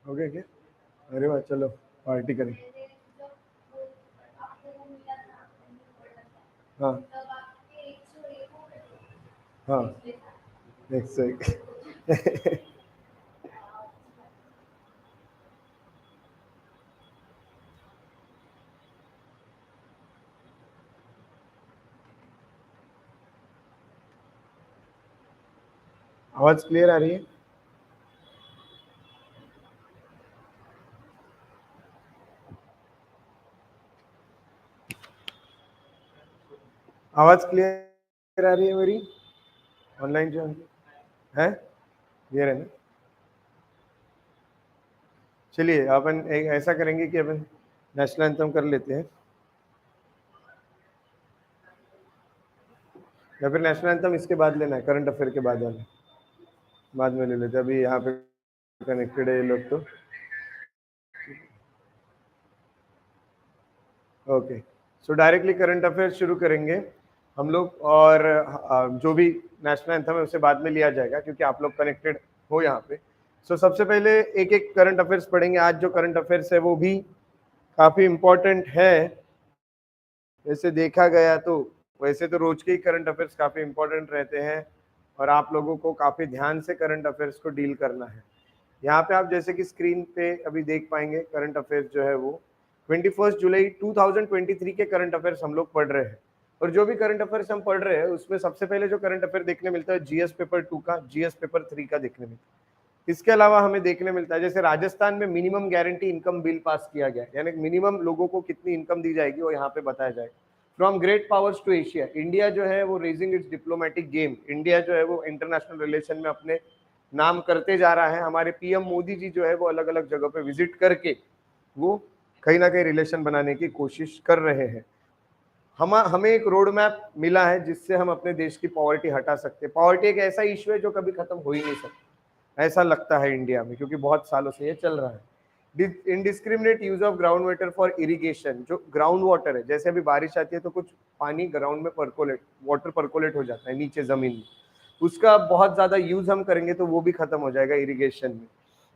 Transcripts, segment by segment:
हो गया क्या? अरे वाह, चलो पार्टी करें। हाँ हाँ, नेक्स्ट वीक। आवाज क्लियर आ रही है? आवाज क्लियर आ रही है मेरी? ऑनलाइन जो है क्लियर है ना? चलिए अपन एक ऐसा करेंगे कि अपन नेशनल एंथम कर लेते हैं, या फिर नेशनल एंथम इसके बाद लेना है, करंट अफेयर के बाद वाला बाद में ले लेते हैं। अभी यहाँ पे कनेक्टेड है ये लोग तो। ओके, सो डायरेक्टली करंट अफेयर शुरू करेंगे हम लोग, और जो भी नेशनल एंथम है उसे बाद में लिया जाएगा क्योंकि आप लोग कनेक्टेड हो यहाँ पे। सो सबसे पहले एक एक करंट अफेयर्स पढ़ेंगे। आज जो करंट अफेयर्स है वो भी काफी इम्पोर्टेंट है। वैसे देखा गया तो वैसे तो रोज के ही करंट अफेयर्स काफी इम्पोर्टेंट रहते हैं और आप लोगों को काफी ध्यान से करंट अफेयर्स को डील करना है। यहाँ पे आप जैसे कि स्क्रीन पे अभी देख पाएंगे करंट अफेयर्स जो है वो 21 जुलाई 2023 के करंट अफेयर्स हम लोग पढ़ रहे हैं। और जो भी करंट अफेयर्स हम पढ़ रहे हैं उसमें सबसे पहले जो करंट अफेयर देखने मिलता है जीएस पेपर 2 का, जीएस पेपर 3 का देखने मिलता है। इसके अलावा हमें देखने मिलता है जैसे राजस्थान में minimum guarantee income bill pass किया गया है, यानी मिनिमम लोगों को कितनी इनकम दी जाएगी वो यहाँ पे बताया जाएगा। From great powers to Asia, India जो है वो raising its diplomatic game, India जो है वो इंटरनेशनल रिलेशन में अपने नाम करते जा रहा है। हमारे पीएम मोदी जी जो है वो अलग अलग जगह पे विजिट करके वो कहीं ना कहीं रिलेशन बनाने की कोशिश कर रहे हैं। हमें एक रोड मैप मिला है जिससे हम अपने देश की पॉवर्टी हटा सकते हैं। पॉवर्टी एक ऐसा इश्यू है जो कभी खत्म हो ही नहीं सकता, ऐसा लगता है इंडिया में, क्योंकि बहुत सालों से ये चल रहा है। Indiscriminate use of ground water for irrigation, जो ग्राउंड वाटर है, जैसे अभी बारिश आती है तो कुछ पानी ग्राउंड में परकोलेट, वाटर परकोलेट हो जाता है नीचे जमीन में, उसका बहुत ज्यादा यूज हम करेंगे तो वो भी खत्म हो जाएगा इरिगेशन में।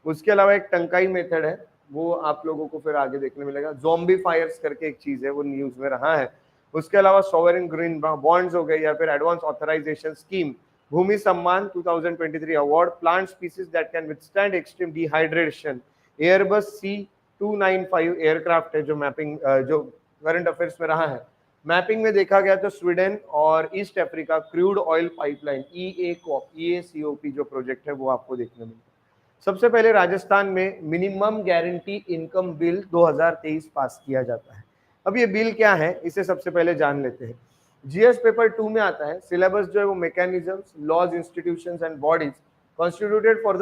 उसके अलावा एक टंकाई मेथड है, वो आप लोगों को फिर आगे देखने मिलेगा। ज़ॉम्बी फायर्स करके एक चीज है, वो न्यूज में रहा है। उसके अलावा सोवरेन ग्रीन बॉन्ड्स हो गए या फिर एडवांस ऑथराइजेशन स्कीम, भूमि सम्मान 2023 award, plant species that can withstand extreme dehydration, Airbus C295 aircraft है जो मैपिंग जो करंट अफेयर्स में रहा है। मैपिंग में देखा गया तो स्वीडन और east Africa crude oil pipeline EACOP जो प्रोजेक्ट है वो आपको देखने मिलता है। सबसे पहले राजस्थान में मिनिमम गारंटी इनकम बिल 2023 पास किया जाता है। अब ये बिल क्या है इसे सबसे पहले जान लेते हैं। जीएस पेपर 2 में आता है, सिलेबस जो है वो mechanisms, laws, institutions and bodies constituted for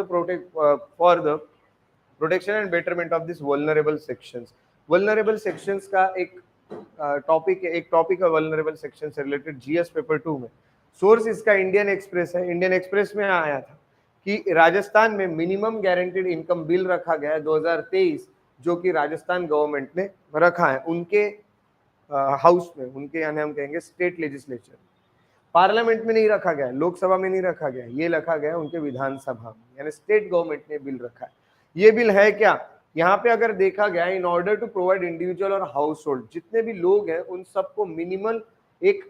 the protection and betterment of this vulnerable sections. Vulnerable sections का एक टॉपिक है, एक टॉपिक है वल्नरेबल सेक्शन से रिलेटेड जीएस पेपर 2 में। सोर्स इसका इंडियन एक्सप्रेस है। इंडियन एक्सप्रेस में आया था कि राजस्थान में मिनिमम गारंटीड इनकम बिल रखा गया है 2023, जो कि राजस्थान गवर्नमेंट ने रखा है उनके हाउस में, उनके यानी हम कहेंगे स्टेट लेजिस्लेचर। पार्लियामेंट में नहीं रखा गया, लोकसभा में नहीं रखा गया, ये रखा गया उनके विधानसभा में, यानी स्टेट गवर्नमेंट ने बिल रखा है। ये बिल है क्या, यहाँ पे अगर देखा गया, in order to provide individual और हाउस होल्ड जितने भी लोग हैं उन सबको मिनिमल एक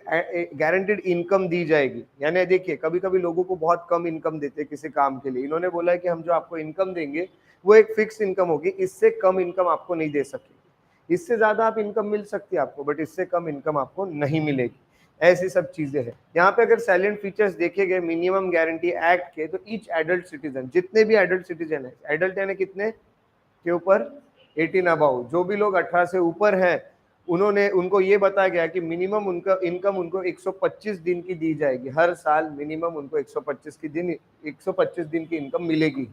गारंटीड इनकम दी जाएगी। यानी देखिए कभी कभी लोगों को बहुत कम इनकम देते हैं किसी काम के लिए, इन्होंने बोला है कि हम जो आपको इनकम देंगे वो एक फिक्स इनकम होगी, इससे कम इनकम आपको नहीं दे सकेंगे। इससे ज्यादा आप इनकम मिल सकती है आपको, बट इससे कम इनकम आपको नहीं मिलेगी। ऐसी सब चीजें हैं यहाँ पे। अगर साइलेंट फीचर्स देखे गए मिनिमम गारंटी एक्ट के, तो ईच एडल्ट सिटीजन, जितने भी एडल्ट सिटीजन है, एडल्ट यानी कितने के ऊपर, 18 अबाउ, जो भी लोग 18 से ऊपर हैं, उनको ये बताया गया कि मिनिमम उनका इनकम उनको 125 दिन की दी जाएगी। हर साल मिनिमम उनको 125 दिन की इनकम मिलेगी।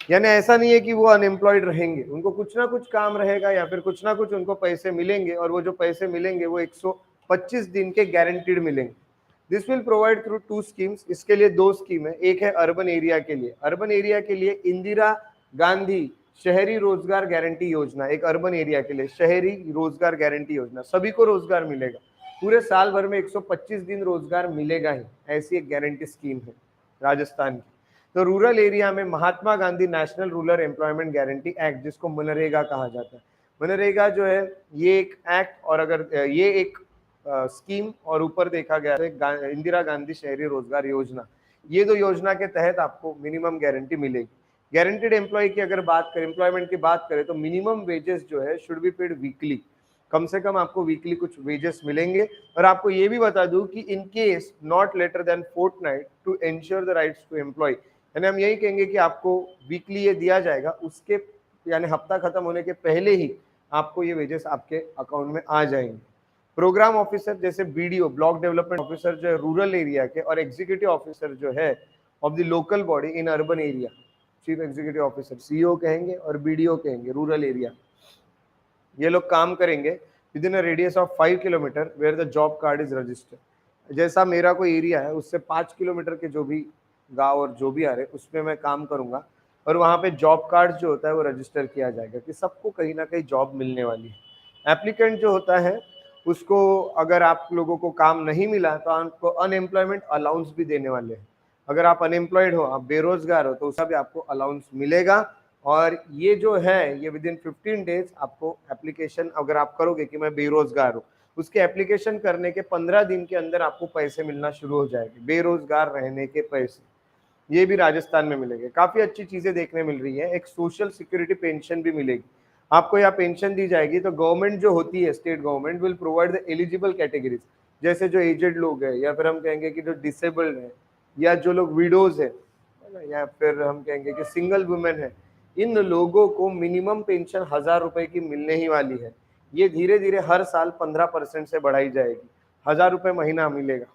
यानी ऐसा नहीं है कि वो अनएम्प्लॉयड रहेंगे, उनको कुछ ना कुछ काम रहेगा या फिर कुछ ना कुछ उनको पैसे मिलेंगे, और वो जो पैसे मिलेंगे वो 125 दिन के गारंटीड मिलेंगे। This will provide through 2 schemes, इसके लिए 2 स्कीम है। एक है अर्बन एरिया के लिए, अर्बन एरिया के लिए इंदिरा गांधी शहरी रोजगार गारंटी योजना, एक अर्बन एरिया के लिए शहरी रोजगार गारंटी योजना, सभी को रोजगार मिलेगा, पूरे साल भर में 125 दिन रोजगार मिलेगा ही, ऐसी एक गारंटी स्कीम है राजस्थान की। तो रूरल एरिया में Mahatma Gandhi national rural employment guarantee act, जिसको मनरेगा कहा जाता है, मनरेगा जो है ये एक एक्ट, और अगर ये एक स्कीम, और ऊपर देखा गया है इंदिरा गांधी शहरी रोजगार योजना, ये दो योजना के तहत आपको मिनिमम गारंटी मिलेगी। गारंटीड एम्प्लॉय की अगर बात करें, एम्प्लॉयमेंट की बात करें, तो मिनिमम वेजेस जो है शुड बी पेड वीकली, कम से कम आपको वीकली कुछ वेजेस मिलेंगे। और आपको ये भी बता दूं कि in case not later than fortnight to ensure the rights to employ, यानी हम यही कहेंगे कि आपको वीकली ये दिया जाएगा, उसके यानी हफ्ता खत्म होने के पहले ही आपको ये वेजेस आपके अकाउंट में आ जाएंगे। प्रोग्राम ऑफिसर जैसे बीडीओ, ब्लॉक डेवलपमेंट ऑफिसर जो है रूरल एरिया के, और एग्जीक्यूटिव ऑफिसर जो है of the local body in urban area, chief executive officer CEO कहेंगे और बीडीओ कहेंगे रूरल एरिया, ये लोग काम करेंगे within a radius of 5 kilometre where the job card is registered. जैसा मेरा कोई एरिया है उससे 5 किलोमीटर के जो भी गांव और जो भी आ रहे उसमें मैं काम करूंगा, और वहाँ पे जॉब कार्ड जो होता है वो रजिस्टर किया जाएगा कि सबको कहीं ना कहीं जॉब मिलने वाली है। एप्लीकेंट जो होता है उसको, अगर आप लोगों को काम नहीं मिला तो आपको अनएम्प्लॉयमेंट अलाउंस भी देने वाले हैं। अगर आप अनएम्प्लॉयड हो, आप बेरोजगार हो, तो उसका भी आपको अलाउंस मिलेगा। और ये जो है ये विद इन 15 डेज आपको एप्लीकेशन अगर आप करोगे कि मैं बेरोजगार हूँ, उसके एप्लीकेशन करने के 15 दिन के अंदर आपको पैसे मिलना शुरू हो जाएंगे, बेरोजगार रहने के पैसे, ये भी राजस्थान में मिलेंगे। काफी अच्छी चीजें देखने मिल रही है। एक सोशल सिक्योरिटी पेंशन भी मिलेगी आपको, यहाँ पेंशन दी जाएगी। तो गवर्नमेंट जो होती है, state government will provide the eligible categories, जैसे जो एजेड लोग हैं, या फिर हम कहेंगे कि जो डिसेबल्ड है, या जो लोग विडोज है ना, या फिर हम कहेंगे कि सिंगल वुमेन है, इन लोगों को मिनिमम पेंशन 1000 रुपए की मिलने ही वाली है। ये धीरे धीरे हर साल 15% से बढ़ाई जाएगी, 1000 रुपए महीना मिलेगा।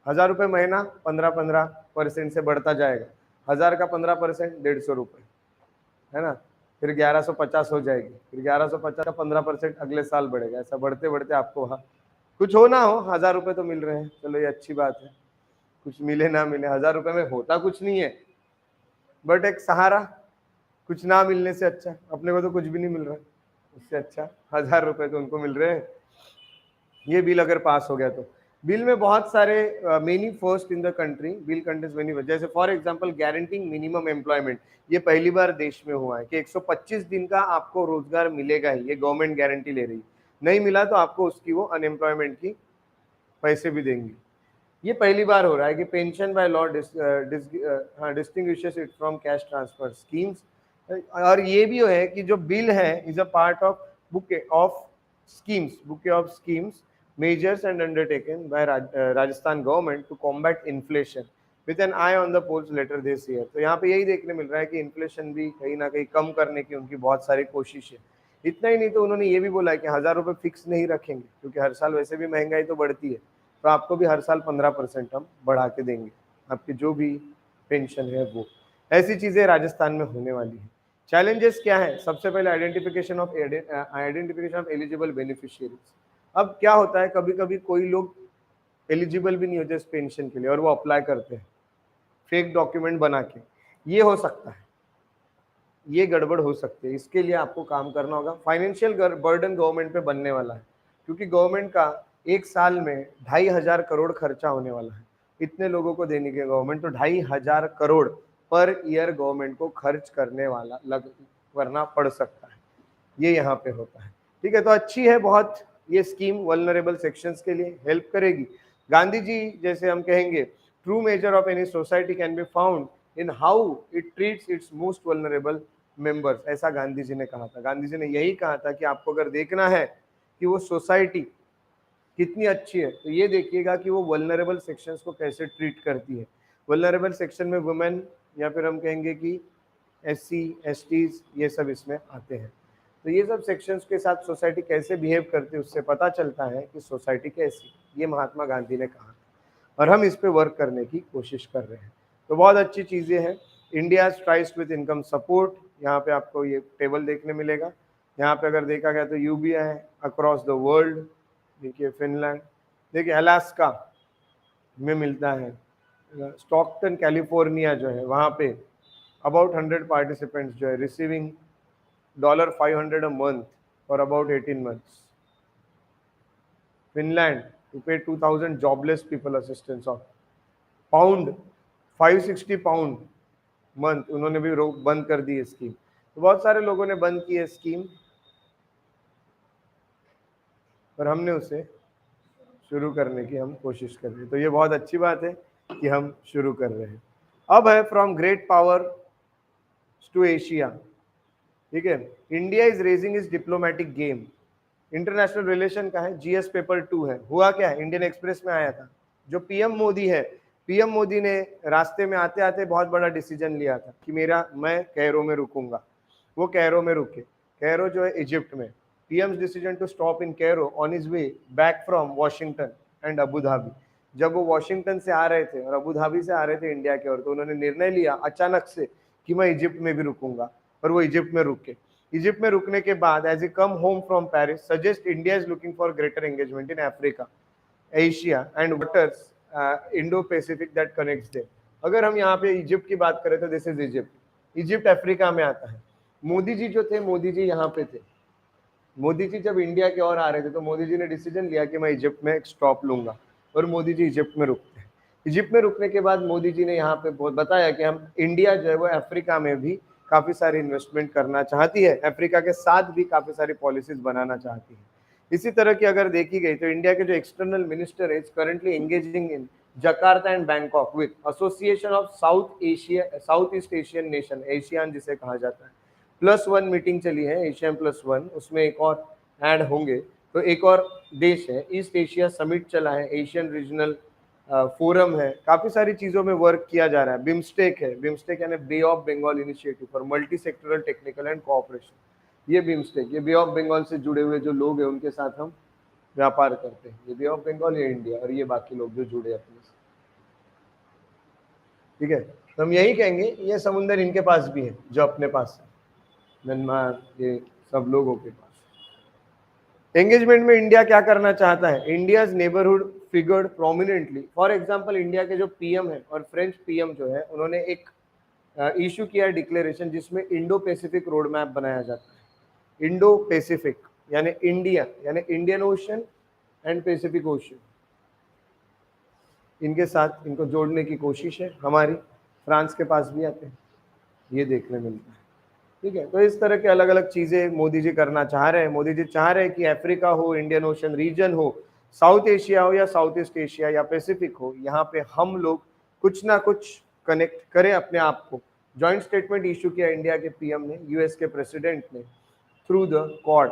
1000 रुपए महीना 15% से बढ़ता जाएगा, 1000 का 15% 150 रुपए, है ना। फिर 1150 हो जाएगी, फिर 1150 का 15% अगले साल बढ़ेगा, ऐसा बढ़ते बढ़ते आपको वहाँ कुछ हो ना हो 1000 रुपए तो मिल रहे हैं, चलो ये अच्छी बात है। कुछ मिले ना मिले, 1000 रुपए में होता कुछ नहीं है, बट एक सहारा, कुछ ना मिलने से अच्छा, अपने को तो कुछ भी नहीं मिल रहा है, उससे अच्छा 1000 रुपए तो उनको मिल रहे हैं। ये बिल अगर पास हो गया तो बिल में बहुत सारे many first in the country, bill contains many, जैसे for example guaranteeing minimum employment, ये पहली बार देश में हुआ है कि 125 दिन का आपको रोजगार मिलेगा ही, ये गवर्नमेंट गारंटी ले रही है। नहीं मिला तो आपको उसकी वो अनएम्प्लॉयमेंट की पैसे भी देंगी। ये पहली बार हो रहा है कि pension by law distinguishes it from cash transfer schemes. और ये भी है कि जो बिल है is a part of bouquet of schemes measures and undertaken by Rajasthan government to combat inflation with an eye on the polls later this year। तो यहाँ पे यही देखने मिल रहा है कि इन्फ्लेशन भी कहीं ना कहीं कम करने की उनकी बहुत सारी कोशिश है। इतना ही नहीं तो उन्होंने ये भी बोला है कि 1000 रुपए फिक्स नहीं रखेंगे, क्योंकि हर साल वैसे भी महंगाई तो बढ़ती है, तो आपको भी हर साल 15% हम बढ़ा के देंगे, आपकी जो भी पेंशन है वो। ऐसी चीजें राजस्थान में होने वाली है। चैलेंजेस क्या है? सबसे पहले आइडेंटिफिकेशन ऑफ एलिजिबल बेनिफिशियरीज। अब क्या होता है, कभी कभी कोई लोग एलिजिबल भी नहीं होते इस पेंशन के लिए और वो अप्लाई करते हैं फेक डॉक्यूमेंट बना के, ये हो सकता है, ये गड़बड़ हो सकती है। इसके लिए आपको काम करना होगा। फाइनेंशियल बर्डन गवर्नमेंट पे बनने वाला है, क्योंकि गवर्नमेंट का एक साल में 2500 करोड़ खर्चा होने वाला है। इतने लोगों को देने के गवर्नमेंट, तो 2500 करोड़ पर ईयर गवर्नमेंट को खर्च करने वाला करना पड़ सकता है, ये यहाँ पे होता है। ठीक है, तो अच्छी है बहुत ये स्कीम, वल्नरेबल सेक्शंस के लिए हेल्प करेगी। गांधी जी जैसे हम कहेंगे, true measure of any society can be found in how it treats it's most vulnerable members, ऐसा गांधी जी ने कहा था। गांधी जी ने यही कहा था कि आपको अगर देखना है कि वो सोसाइटी कितनी अच्छी है, तो ये देखिएगा कि वो वल्नरेबल सेक्शंस को कैसे ट्रीट करती है। वल्नरेबल सेक्शन में वुमेन, या फिर हम कहेंगे कि SC STs, ये सब इसमें आते हैं। तो ये सब सेक्शंस के साथ सोसाइटी कैसे बिहेव करती है, उससे पता चलता है कि सोसाइटी कैसी, ये महात्मा गांधी ने कहा और हम इस पे वर्क करने की कोशिश कर रहे हैं। तो बहुत अच्छी चीज़ें हैं। India tries with income support, यहाँ पे आपको ये टेबल देखने मिलेगा। यहाँ पे अगर देखा गया तो UBI अक्रॉस द वर्ल्ड, देखिए फिनलैंड, देखिए अलास्का में मिलता है, स्टॉकटन कैलिफोर्निया जो है वहाँ पे अबाउट 100 पार्टिसिपेंट्स जो है receiving $500 a month for about 18 months. Finland to pay 2000 jobless people assistance of pound 560 pound month उन्होंने भी रोक बंद कर दी है स्कीम। तो बहुत सारे लोगों ने बंद की है स्कीम, पर हमने उसे शुरू करने की हम कोशिश कर रहे हैं। तो ये बहुत अच्छी बात है कि हम शुरू कर रहे हैं। अब है from great power to Asia, ठीक है। India is raising is diplomatic game. International relation का है, जीएस पेपर 2 है। हुआ क्या है, इंडियन एक्सप्रेस में आया था, जो पीएम मोदी है, पीएम मोदी ने रास्ते में आते आते बहुत बड़ा डिसीजन लिया था कि मैं कैरो में रुकूंगा। वो कैरो में रुके। कैरो जो है इजिप्ट में। PM's decision to stop in Cairo on his way back from Washington and Abu Dhabi. जब वो वॉशिंगटन से आ रहे थे और अबू धाबी से आ रहे थे इंडिया की ओर, तो उन्होंने निर्णय लिया अचानक से कि मैं इजिप्ट में भी रुकूंगा, और वो इजिप्ट में रुके। इजिप्ट में रुकने के बाद as a come home from Paris suggest India is looking for greater engagement in Africa, Asia and waters Indo Pacific that connects them. अगर हम यहाँ पे इजिप्ट की बात करें तो this is Egypt. Egypt Africa में आता है। मोदी जी जो थे, मोदी जी यहाँ पे थे। मोदी जी जब इंडिया की ओर आ रहे थे तो मोदी जी ने डिसीजन लिया कि मैं इजिप्ट में एक स्टॉप लूंगा, और मोदी जी इजिप्ट में रुकते हैं। इजिप्ट में रुकने के बाद मोदी जी ने यहाँ पे बहुत बताया कि हम इंडिया जो है वो अफ्रीका में भी काफी सारी इन्वेस्टमेंट करना चाहती है, अफ्रीका के साथ भी काफी सारी पॉलिसीज बनाना चाहती है। इसी तरह की अगर देखी गई तो इंडिया के जो एक्सटर्नल मिनिस्टर है currently engaging in Jakarta and Bangkok with Association of South East Asian nation, ASEAN जिसे कहा जाता है। +1 मीटिंग चली है, एशियन +1, उसमें एक और ऐड होंगे। तो एक और देश है, ईस्ट एशिया समिट चला है, एशियन रीजनल फोरम है, काफी सारी चीजों में वर्क किया जा रहा है। बिम्स्टेक है, बिम्स्टेक यानी bay of Bengal initiative for multi sectoral technical and cooperation. ये बिम्स्टेक, ये बे ऑफ बंगाल से जुड़े हुए जो लोग हैं उनके साथ हम व्यापार करते हैं। ये बे ऑफ बंगाल, ये इंडिया, और ये बाकी लोग जो जुड़े अपने से, ठीक है। तो हम यही कहेंगे ये समुंदर इनके पास भी है जो अपने पास है, म्यांमार, ये सब लोगों के पास। एंगेजमेंट में इंडिया क्या करना चाहता है, India's neighbourhood figured prominently. For example India के जो पीएम है और फ्रेंच पीएम जो है, उन्होंने एक इशू किया डिक्लेरेशन जिसमें इंडो पैसिफिक रोड मैप बनाया जाता है। इंडो पैसिफिक यानी इंडिया यानी Indian ocean and Pacific ocean, इनके साथ इनको जोड़ने की कोशिश है हमारी। फ्रांस के पास भी आते हैं, ये देखने मिलता है, ठीक है। तो इस तरह के अलग अलग चीजें मोदी जी करना चाह रहे हैं। मोदी जी चाह रहे हैं कि अफ्रीका हो, इंडियन ओशन रीजन हो, साउथ एशिया हो या साउथ ईस्ट एशिया या पैसिफिक हो, यहाँ पे हम लोग कुछ ना कुछ कनेक्ट करें अपने आप को। जॉइंट स्टेटमेंट इशू किया इंडिया के पीएम ने, यूएस के प्रेसिडेंट ने, थ्रू द क्वाड।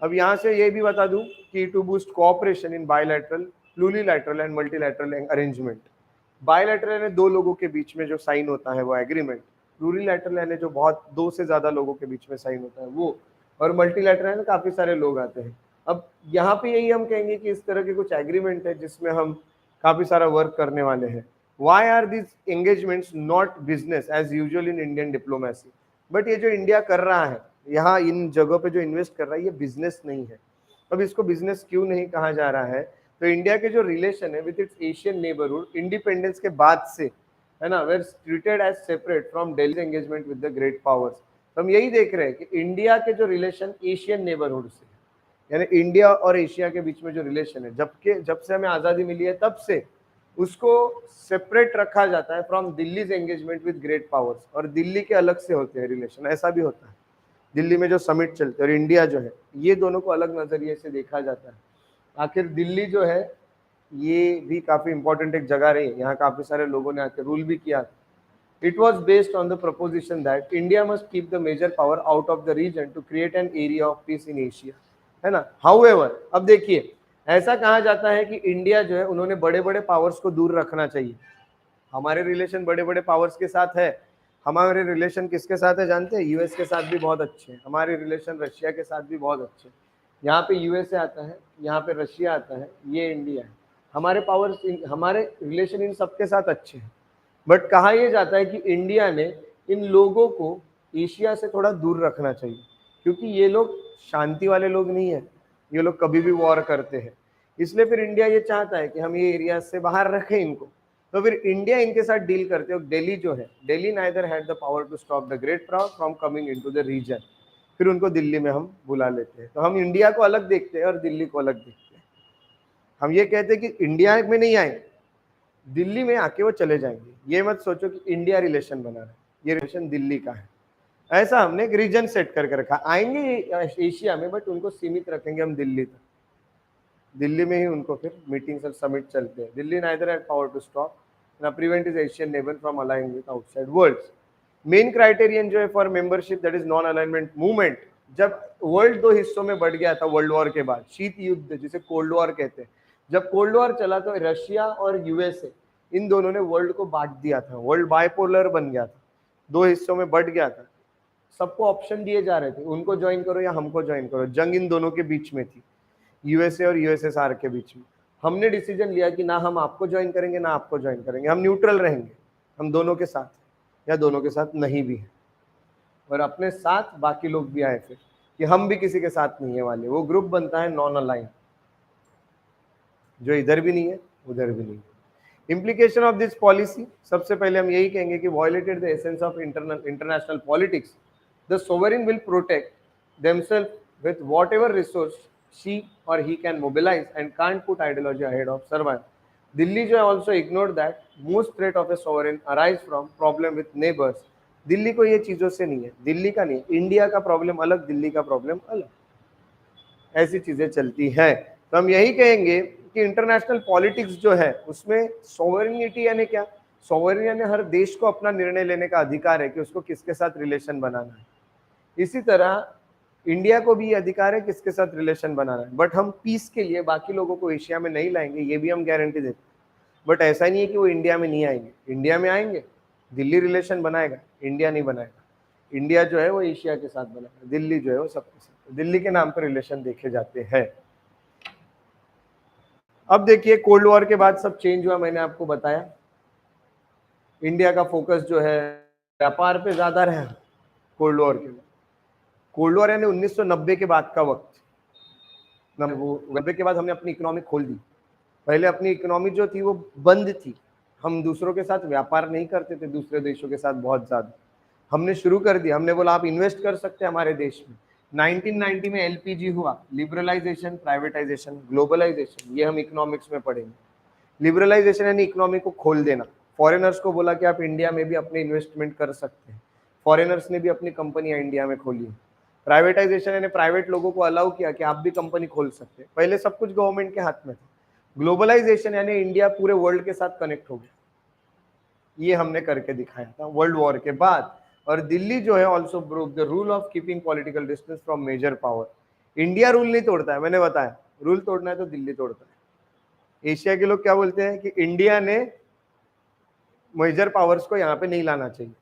अब यहाँ से ये भी बता दूं कि to boost cooperation in bilateral, plurilateral and multilateral arrangement. Bilateral यानी दो लोगों के बीच में जो साइन होता है वो एग्रीमेंट, प्लूरिलैटरल यानी जो बहुत दो से ज्यादा लोगों के बीच में साइन होता है वो, और मल्टीलैटरल यानी काफी सारे लोग आते हैं। अब यहाँ पे यही हम कहेंगे कि इस तरह के कुछ एग्रीमेंट है जिसमें हम काफी सारा वर्क करने वाले हैं। Why are this engagements not business as usual in Indian diplomacy. But ये जो इंडिया कर रहा है यहाँ इन जगहों पे जो इन्वेस्ट कर रहा है, ये बिजनेस नहीं है। अब इसको बिजनेस क्यों नहीं कहा जा रहा है, तो इंडिया के जो रिलेशन है with its Asian neighbourhood independence के बाद से, है ना, were treated as separate from Delhi engagement with the great powers. तो हम यही देख रहे हैं कि इंडिया के जो रिलेशन एशियन नेबरहुड से, यानी इंडिया और एशिया के बीच में जो रिलेशन है, जब से हमें आज़ादी मिली है तब से उसको सेपरेट रखा जाता है from Delhi's engagement with great powers, और दिल्ली के अलग से होते हैं रिलेशन, ऐसा भी होता है। दिल्ली में जो समिट चलते हैं और इंडिया जो है, ये दोनों को अलग नजरिए से देखा जाता है। आखिर दिल्ली जो है ये भी काफी इंपॉर्टेंट एक जगह रही, यहाँ काफी सारे लोगों ने आके रूल भी किया। It was based on the proposition that India must keep the major power out of the region to create an area of peace in Asia, है ना। हाउएवर, अब देखिए ऐसा कहा जाता है कि इंडिया जो है उन्होंने बड़े बड़े पावर्स को दूर रखना चाहिए। हमारे रिलेशन बड़े बड़े पावर्स के साथ है। हमारे रिलेशन किसके साथ है जानते हैं, यूएस के साथ भी बहुत अच्छे हैं। हमारे रिलेशन रशिया के साथ भी बहुत अच्छे हैं। यहाँ पे यूएसए आता है, यहाँ पे रशिया आता है, ये इंडिया है। हमारे पावर्स, हमारे रिलेशन इन सबके साथ अच्छे हैं। बट कहा यह जाता है कि इंडिया ने इन लोगों को एशिया से थोड़ा दूर रखना चाहिए, क्योंकि ये लोग शांति वाले लोग नहीं है, ये लोग कभी भी वॉर करते हैं। इसलिए फिर इंडिया ये चाहता है कि हम ये एरिया से बाहर रखें इनको। तो फिर इंडिया इनके साथ डील करते हो। दिल्ली जो है, Delhi neither had the power to stop the great power from coming into the region, फिर उनको दिल्ली में हम बुला लेते हैं। तो हम इंडिया को अलग देखते हैं और दिल्ली को अलग देखते हैं। हम ये कहते हैं कि इंडिया में नहीं आए, दिल्ली में आके वो चले जाएंगे। ये मत सोचो कि इंडिया रिलेशन बना रहा है, ये रिलेशन दिल्ली का है। ऐसा हमने एक रीजन सेट करके रखा, आएंगे एशिया में बट उनको सीमित रखेंगे हम दिल्ली तक। दिल्ली में ही उनको फिर मीटिंग्स और समिट चलते हैं। Delhi neither had power to stop ना prevent is Asian neighbour from aligning with outside world. Main criterion जो है for membership that is non alignment movement. जब वर्ल्ड दो हिस्सों में बढ़ गया था वर्ल्ड वॉर के बाद, शीत युद्ध जिसे कोल्ड वॉर कहते हैं, जब कोल्ड वॉर चला तो रशिया और यूएसए इन दोनों ने वर्ल्ड को बांट दिया था, वर्ल्ड बाइपोलर बन गया था, दो हिस्सों में बढ़ गया था। सबको ऑप्शन दिए जा रहे थे, उनको ज्वाइन करो या हमको ज्वाइन करो, जंग इन दोनों के बीच में थी, यूएसए और यूएसएसआर के बीच में। हमने डिसीजन लिया कि ना हम आपको ज्वाइन करेंगे ना आपको ज्वाइन करेंगे, हम न्यूट्रल रहेंगे, हम दोनों के साथ या दोनों के साथ नहीं भी है, और अपने साथ बाकी लोग भी आए फिर कि हम भी किसी के साथ नहीं है वाले। वो ग्रुप बनता है नॉन अलाइन, जो इधर भी नहीं है उधर भी नहीं है। इम्प्लीकेशन ऑफ दिस पॉलिसी, सबसे पहले हम यही कहेंगे कि violated the essence of international politics. The sovereign will protect themselves with whatever resource she or he can mobilise and can't put ideology ahead of survive. Delhi जो है also ignore that most threat of a sovereign arise from problem with neighbours. Delhi को ये चीजों से नहीं है, दिल्ली का नहीं, इंडिया का प्रॉब्लम अलग, दिल्ली का प्रॉब्लम अलग, ऐसी चीजें चलती हैं। तो हम यही कहेंगे कि इंटरनेशनल पॉलिटिक्स जो है उसमें सोवरेनिटी यानी क्या, सोवरेन यानी हर देश को अपना निर्णय लेने का अधिकार है कि उसको किसके साथ रिलेशन बनाना है। इसी तरह इंडिया को भी अधिकार है किसके साथ रिलेशन बनाना है, बट हम पीस के लिए बाकी लोगों को एशिया में नहीं लाएंगे, ये भी हम गारंटी देते हैं। बट ऐसा नहीं है कि वो इंडिया में नहीं आएंगे, इंडिया में आएंगे, दिल्ली रिलेशन बनाएगा, इंडिया नहीं बनाएगा। इंडिया जो है वो एशिया के साथ बनाएगा, दिल्ली जो है वो सबके साथ, दिल्ली के नाम पर रिलेशन देखे जाते हैं। अब देखिए कोल्ड वॉर के बाद सब चेंज हुआ, मैंने आपको बताया। इंडिया का फोकस जो है व्यापार पे ज्यादा रहा कोल्ड वॉर के बाद। कोल्ड वॉर यानी 1990 के बाद का वक्त, वो 90 के बाद हमने अपनी इकोनॉमी खोल दी। पहले अपनी इकोनॉमी जो थी वो बंद थी, हम दूसरों के साथ व्यापार नहीं करते थे, दूसरे देशों के साथ बहुत ज्यादा। हमने शुरू कर दिया, हमने बोला आप इन्वेस्ट कर सकते हैं हमारे देश में। 1990 में एलपीजी हुआ, लिबरलाइजेशन, प्राइवेटाइजेशन, ग्लोबलाइजेशन, ये हम इकोनॉमिक्स में पढ़ेंगे। लिबरलाइजेशन यानी इकोनॉमी को खोल देना, फॉरेनर्स को बोला कि आप इंडिया में भी अपने इन्वेस्टमेंट कर सकते हैं, फॉरेनर्स ने भी अपनी कंपनियां इंडिया में खोली। प्राइवेटाइजेशन यानी प्राइवेट लोगों को अलाउ किया कि आप भी कंपनी खोल सकते हैं, पहले सब कुछ गवर्नमेंट के हाथ में था। ग्लोबलाइजेशन यानी इंडिया पूरे वर्ल्ड के साथ कनेक्ट हो गया, ये हमने करके दिखाया था वर्ल्ड वॉर के बाद। और दिल्ली जो है also broke the rule of keeping political distance from major power. India rule नहीं तोड़ता है, मैंने बताया, रूल तोड़ना है तो दिल्ली तोड़ता है। एशिया के लोग क्या बोलते हैं कि इंडिया ने मेजर पावर्स को यहाँ पे नहीं लाना चाहिए,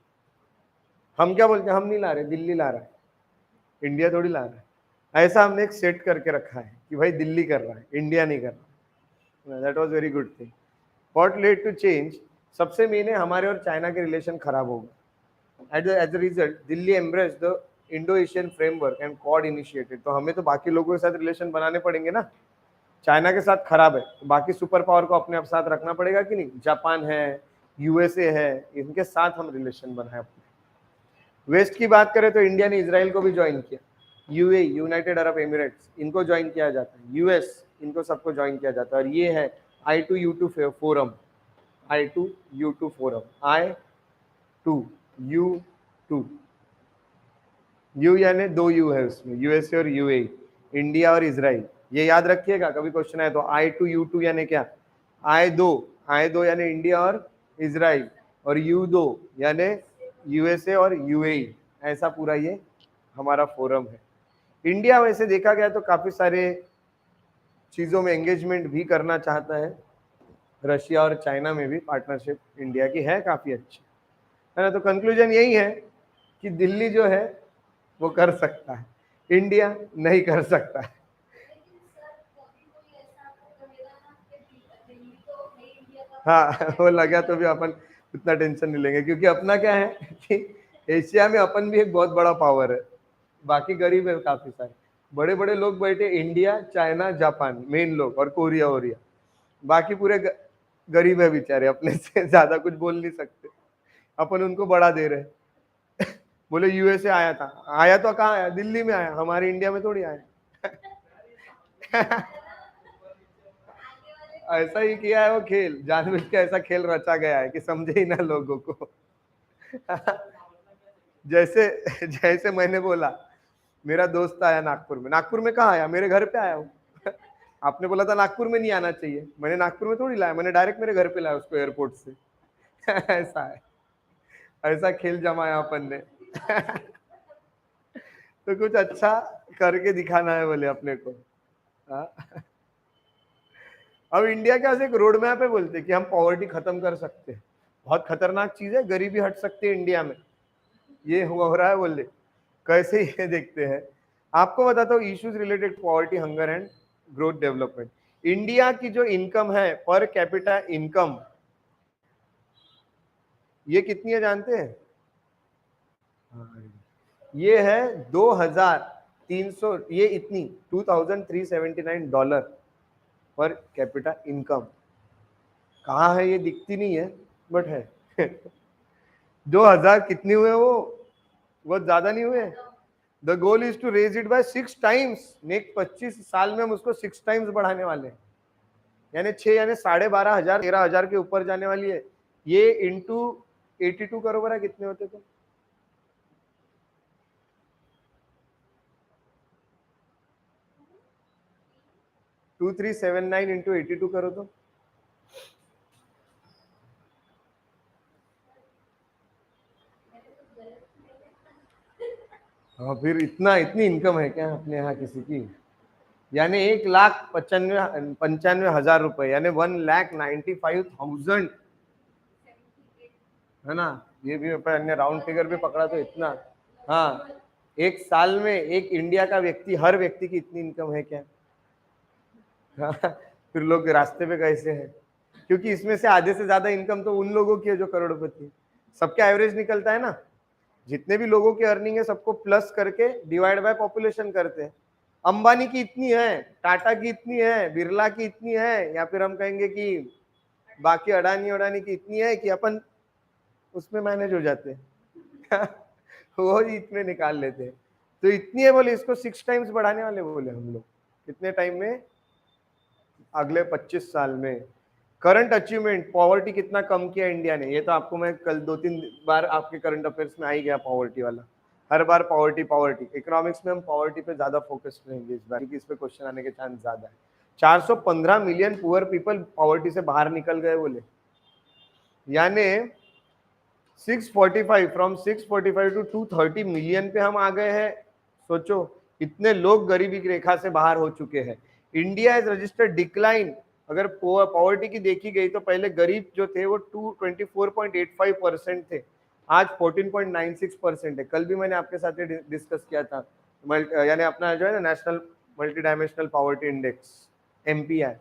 हम क्या बोलते हैं, हम नहीं ला रहे, दिल्ली ला रहा है, इंडिया थोड़ी ला रहा है। ऐसा हमने एक सेट करके रखा है कि भाई दिल्ली कर रहा है, इंडिया नहीं कर रहा। That was very good thing. What led to change, सबसे मेन है हमारे और चाइना के रिलेशन खराब हो गए। As a result Delhi embrace the Indo Asian framework and Quad initiated. तो हमें तो बाकी लोगों के साथ रिलेशन बनाने पड़ेंगे ना, चाइना के साथ खराब है तो बाकी सुपर पावर को अपने आप साथ रखना पड़ेगा कि नहीं, जापान है, यूएसए है, इनके साथ हम रिलेशन बनाए अपने। वेस्ट की बात करें तो इंडिया ने इजराइल को भी ज्वाइन किया, यूए यूनाइटेड अरब एमिरेट्स, इनको ज्वाइन किया जाता है, यूएस, इनको सबको ज्वाइन किया जाता है। और ये है I2U2 forum, I2U2 forum, I2U2, you यानी दो यू है उसमें, यूएसए और यूएई, इंडिया और इजराइल, ये याद रखिएगा कभी क्वेश्चन है तो। I2U2 यानी क्या, I2 यानी इंडिया और इजराइल, और U2 यानी यूएसए और यूएई, ऐसा पूरा ये हमारा फोरम है। इंडिया वैसे देखा गया तो काफी सारे चीजों में एंगेजमेंट भी करना चाहता है, रशिया और चाइना में भी पार्टनरशिप इंडिया की है काफी अच्छी, है ना। तो कंक्लूजन यही है कि दिल्ली जो है वो कर सकता है, इंडिया नहीं कर सकता है। हाँ वो लगा तो भी अपन उतना टेंशन नहीं लेंगे, क्योंकि अपना क्या है कि एशिया में अपन भी एक बहुत बड़ा पावर है, बाकी गरीब है काफी सारे, बड़े बड़े लोग बैठे इंडिया, चाइना, जापान मेन लोग, और कोरिया वोरिया, बाकी पूरे गरीब है बेचारे, अपने से ज्यादा कुछ बोल नहीं सकते, अपन उनको बढ़ा दे रहे। बोले यूएसए आया था, आया तो कहाँ आया, दिल्ली में आया, हमारे इंडिया में थोड़ी आया। ऐसा ही किया है वो खेल, जानबूझ के ऐसा खेल रचा गया है कि समझे ही ना लोगों को। जैसे जैसे मैंने बोला, मेरा दोस्त आया नागपुर में। नागपुर में कहाँ आया? मेरे घर पे आया हूँ। आपने बोला था नागपुर में नहीं आना चाहिए, मैंने नागपुर में थोड़ी लाया, मैंने डायरेक्ट मेरे घर पे लाया उसको एयरपोर्ट से। ऐसा है, ऐसा खेल जमाया अपन ने। तो कुछ अच्छा करके दिखाना है बोले अपने को। हाँ? अब इंडिया क्या एक रोड मैप है, बोलते कि हम पॉवर्टी खत्म कर सकते हैं। बहुत खतरनाक चीज है, गरीबी हट सकती है इंडिया में। ये हो रहा है बोले, कैसे ये देखते हैं। आपको बताता हूँ issues related poverty, hunger and growth development. India की जो इनकम है, पर कैपिटा इनकम, ये कितनी है जानते हैं? ये है 2300, ये इतनी $2379 पर कैपिटा इनकम। कहाँ है ये? दिखती नहीं है, बट है। 2000 कितने हुए वो? बहुत ज्यादा नहीं हुए? The goal is to raise it by 6 times. Next 25 साल में हम उसको 6 टाइम्स बढ़ाने वाले हैं, यानी 6 यानी 12,500, 13,000 के ऊपर जाने वाली है ये। इंटू 82 करो बरा, कितने होते तो? 2379 इंटू 82 करो तो हाँ, फिर इतनी इनकम है क्या अपने यहाँ किसी की? यानी 1,95,95,000 रुपए, यानी 1,95,000, है ना? ये भी अन्य राउंड फिगर भी पकड़ा तो इतना। हाँ, एक साल में एक इंडिया का व्यक्ति, हर व्यक्ति की इतनी इनकम है क्या? हाँ, फिर लोग रास्ते पे कैसे हैं? क्योंकि इसमें से आधे से ज्यादा इनकम तो उन लोगों की है जो करोड़पति। सबका एवरेज निकलता है ना, जितने भी लोगों की अर्निंग है सबको प्लस करके डिवाइड बाय पॉपुलेशन करते हैं। अंबानी की इतनी है, टाटा की इतनी है, बिरला की इतनी है, या फिर हम कहेंगे कि बाकी अडानी अडानी की इतनी है कि अपन उसमें मैनेज हो जाते हैं। वो ही इतने निकाल लेते हैं। तो इतनी है बोले, इसको 6 टाइम्स बढ़ाने वाले बोले हम लोग। कितने टाइम में? अगले 25 साल में। करंट अचीवमेंट, पॉवर्टी कितना कम किया इंडिया ने, ये तो आपको मैं कल 2-3 बार आपके करंट अफेयर्स में आ ही गया, पॉवर्टी वाला। हर बार पॉवर्टी पॉवर्टी। इकोनॉमिक्स में हम पॉवर्टी पे ज्यादा फोकस रहेंगे इस बार, क्योंकि इस पे क्वेश्चन आने के चांस ज्यादा है। 415 मिलियन पुअर पीपल पॉवर्टी से बाहर निकल गए बोले, यानी 645, फ्रॉम 645 टू 230 मिलियन पे हम आ गए हैं। सोचो, इतने लोग गरीबी की रेखा से बाहर हो चुके हैं। India is registered decline. अगर पॉवर्टी की देखी गई तो पहले गरीब जो थे वो 24.85% थे, आज 14.96% है। कल भी मैंने आपके साथ डिस्कस किया था, यानी अपना जो है ना national multi dimensional poverty index, MPI,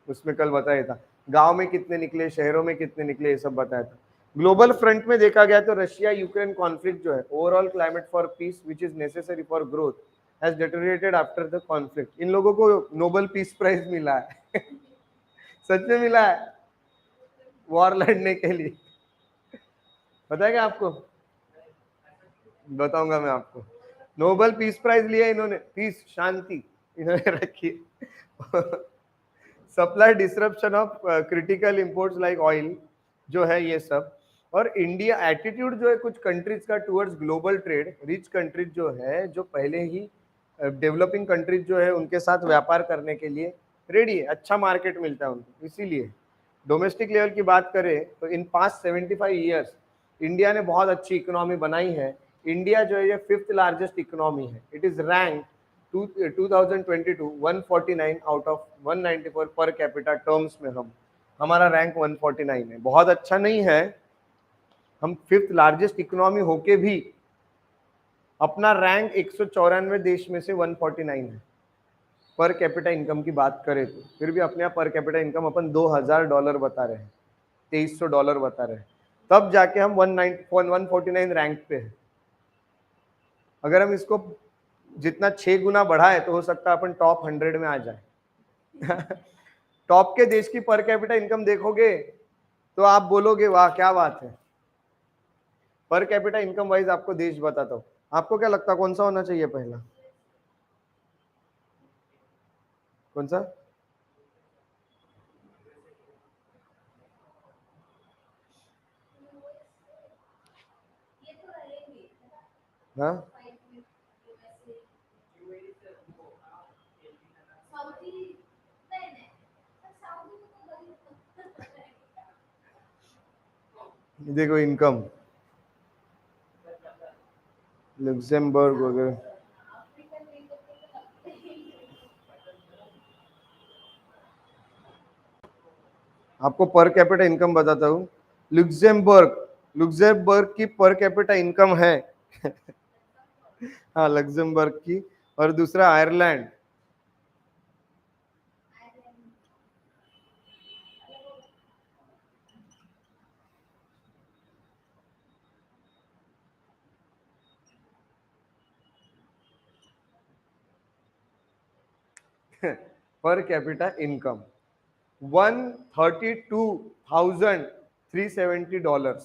उसमें कल बताया था गांव में कितने निकले, शहरों में कितने निकले, ये सब बताया था। ग्लोबल फ्रंट में देखा गया तो रशिया यूक्रेन कॉन्फ्लिक्ट जो है, overall climate for peace which is necessary for growth has deteriorated after the conflict. इन लोगों को नोबेल पीस प्राइज मिला है। सच में मिला है, वॉर लड़ने के लिए। पता है क्या आपको? बताऊंगा मैं आपको। नोबेल पीस प्राइज लिया इन्होंने, पीस, शांति इन्होंने रखी है। Supply disruption of critical imports like oil जो है ये सब। और इंडिया एटीट्यूड जो है कुछ कंट्रीज का towards global trade, rich countries जो है, जो पहले ही डेवलपिंग कंट्रीज जो है उनके साथ व्यापार करने के लिए रेडी है, अच्छा मार्केट मिलता है उनको। इसीलिए डोमेस्टिक लेवल की बात करें तो इन पास्ट 75 ईयर्स इंडिया ने बहुत अच्छी इकोनॉमी बनाई है। इंडिया जो है ये 5th लार्जेस्ट इकोनॉमी है। It is rank 2022 149 out of 194 per capita terms में। हमारा रैंक 149 है, बहुत अच्छा नहीं है। हम 5th लार्जेस्ट इकोनॉमी होके भी अपना रैंक 194 देश में से 149 है। पर कैपिटा इनकम की बात करें तो फिर भी अपने यहाँ पर कैपिटा इनकम अपन $2,000 बता रहे हैं, $2,300 बता रहे हैं, तब जाके हम 149 रैंक पे है। अगर हम इसको जितना 6 गुना बढ़ाए तो हो सकता है अपन टॉप 100 में आ जाए। टॉप के देश की पर कैपिटा इनकम देखोगे तो आप बोलोगे वाह क्या बात है। पर कैपिटा इनकम वाइज आपको देश बताता हूँ, आपको क्या लगता है कौन सा होना चाहिए पहला? कौन सा? हाँ देखो इनकम लग्जमबर्ग वगैरह, आपको पर कैपिटा इनकम बताता हूँ। लुक्सेमबर्ग, लुक्सेमबर्ग की पर कैपिटा इनकम है हाँ लग्जमबर्ग की, और दूसरा आयरलैंड। पर कैपिटा इनकम $132,370,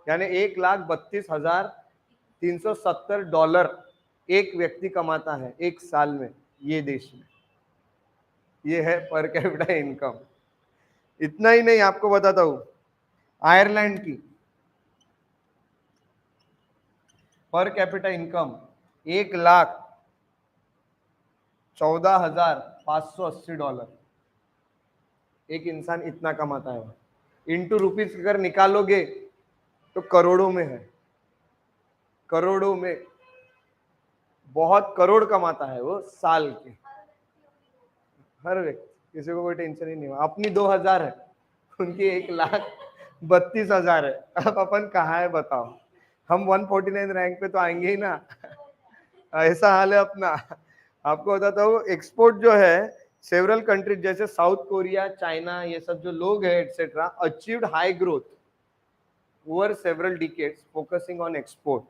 यानी $1,32,370 एक व्यक्ति कमाता है एक साल में ये देश में। ये है पर कैपिटा इनकम। इतना ही नहीं, आपको बताता हूं आयरलैंड की पर कैपिटा इनकम $1,14,580। एक इंसान इतना कमाता है। इंटू रुपीज अगर निकालोगे तो करोड़ों में है, करोड़ों में, बहुत करोड़ कमाता है वो साल के, हर व्यक्ति, किसी को कोई टेंशन ही नहीं हुआ। अपनी 2,000 है, उनकी 1,32,000 है। अब अपन कहाँ है बताओ, हम 149 रैंक पे तो आएंगे ही ना ऐसा हाल है अपना। आपको बताता हूँ एक्सपोर्ट जो है सेवरल कंट्रीज जैसे साउथ कोरिया, चाइना, ये सब जो लोग हैं etcetera achieved high growth over several decades focusing on export.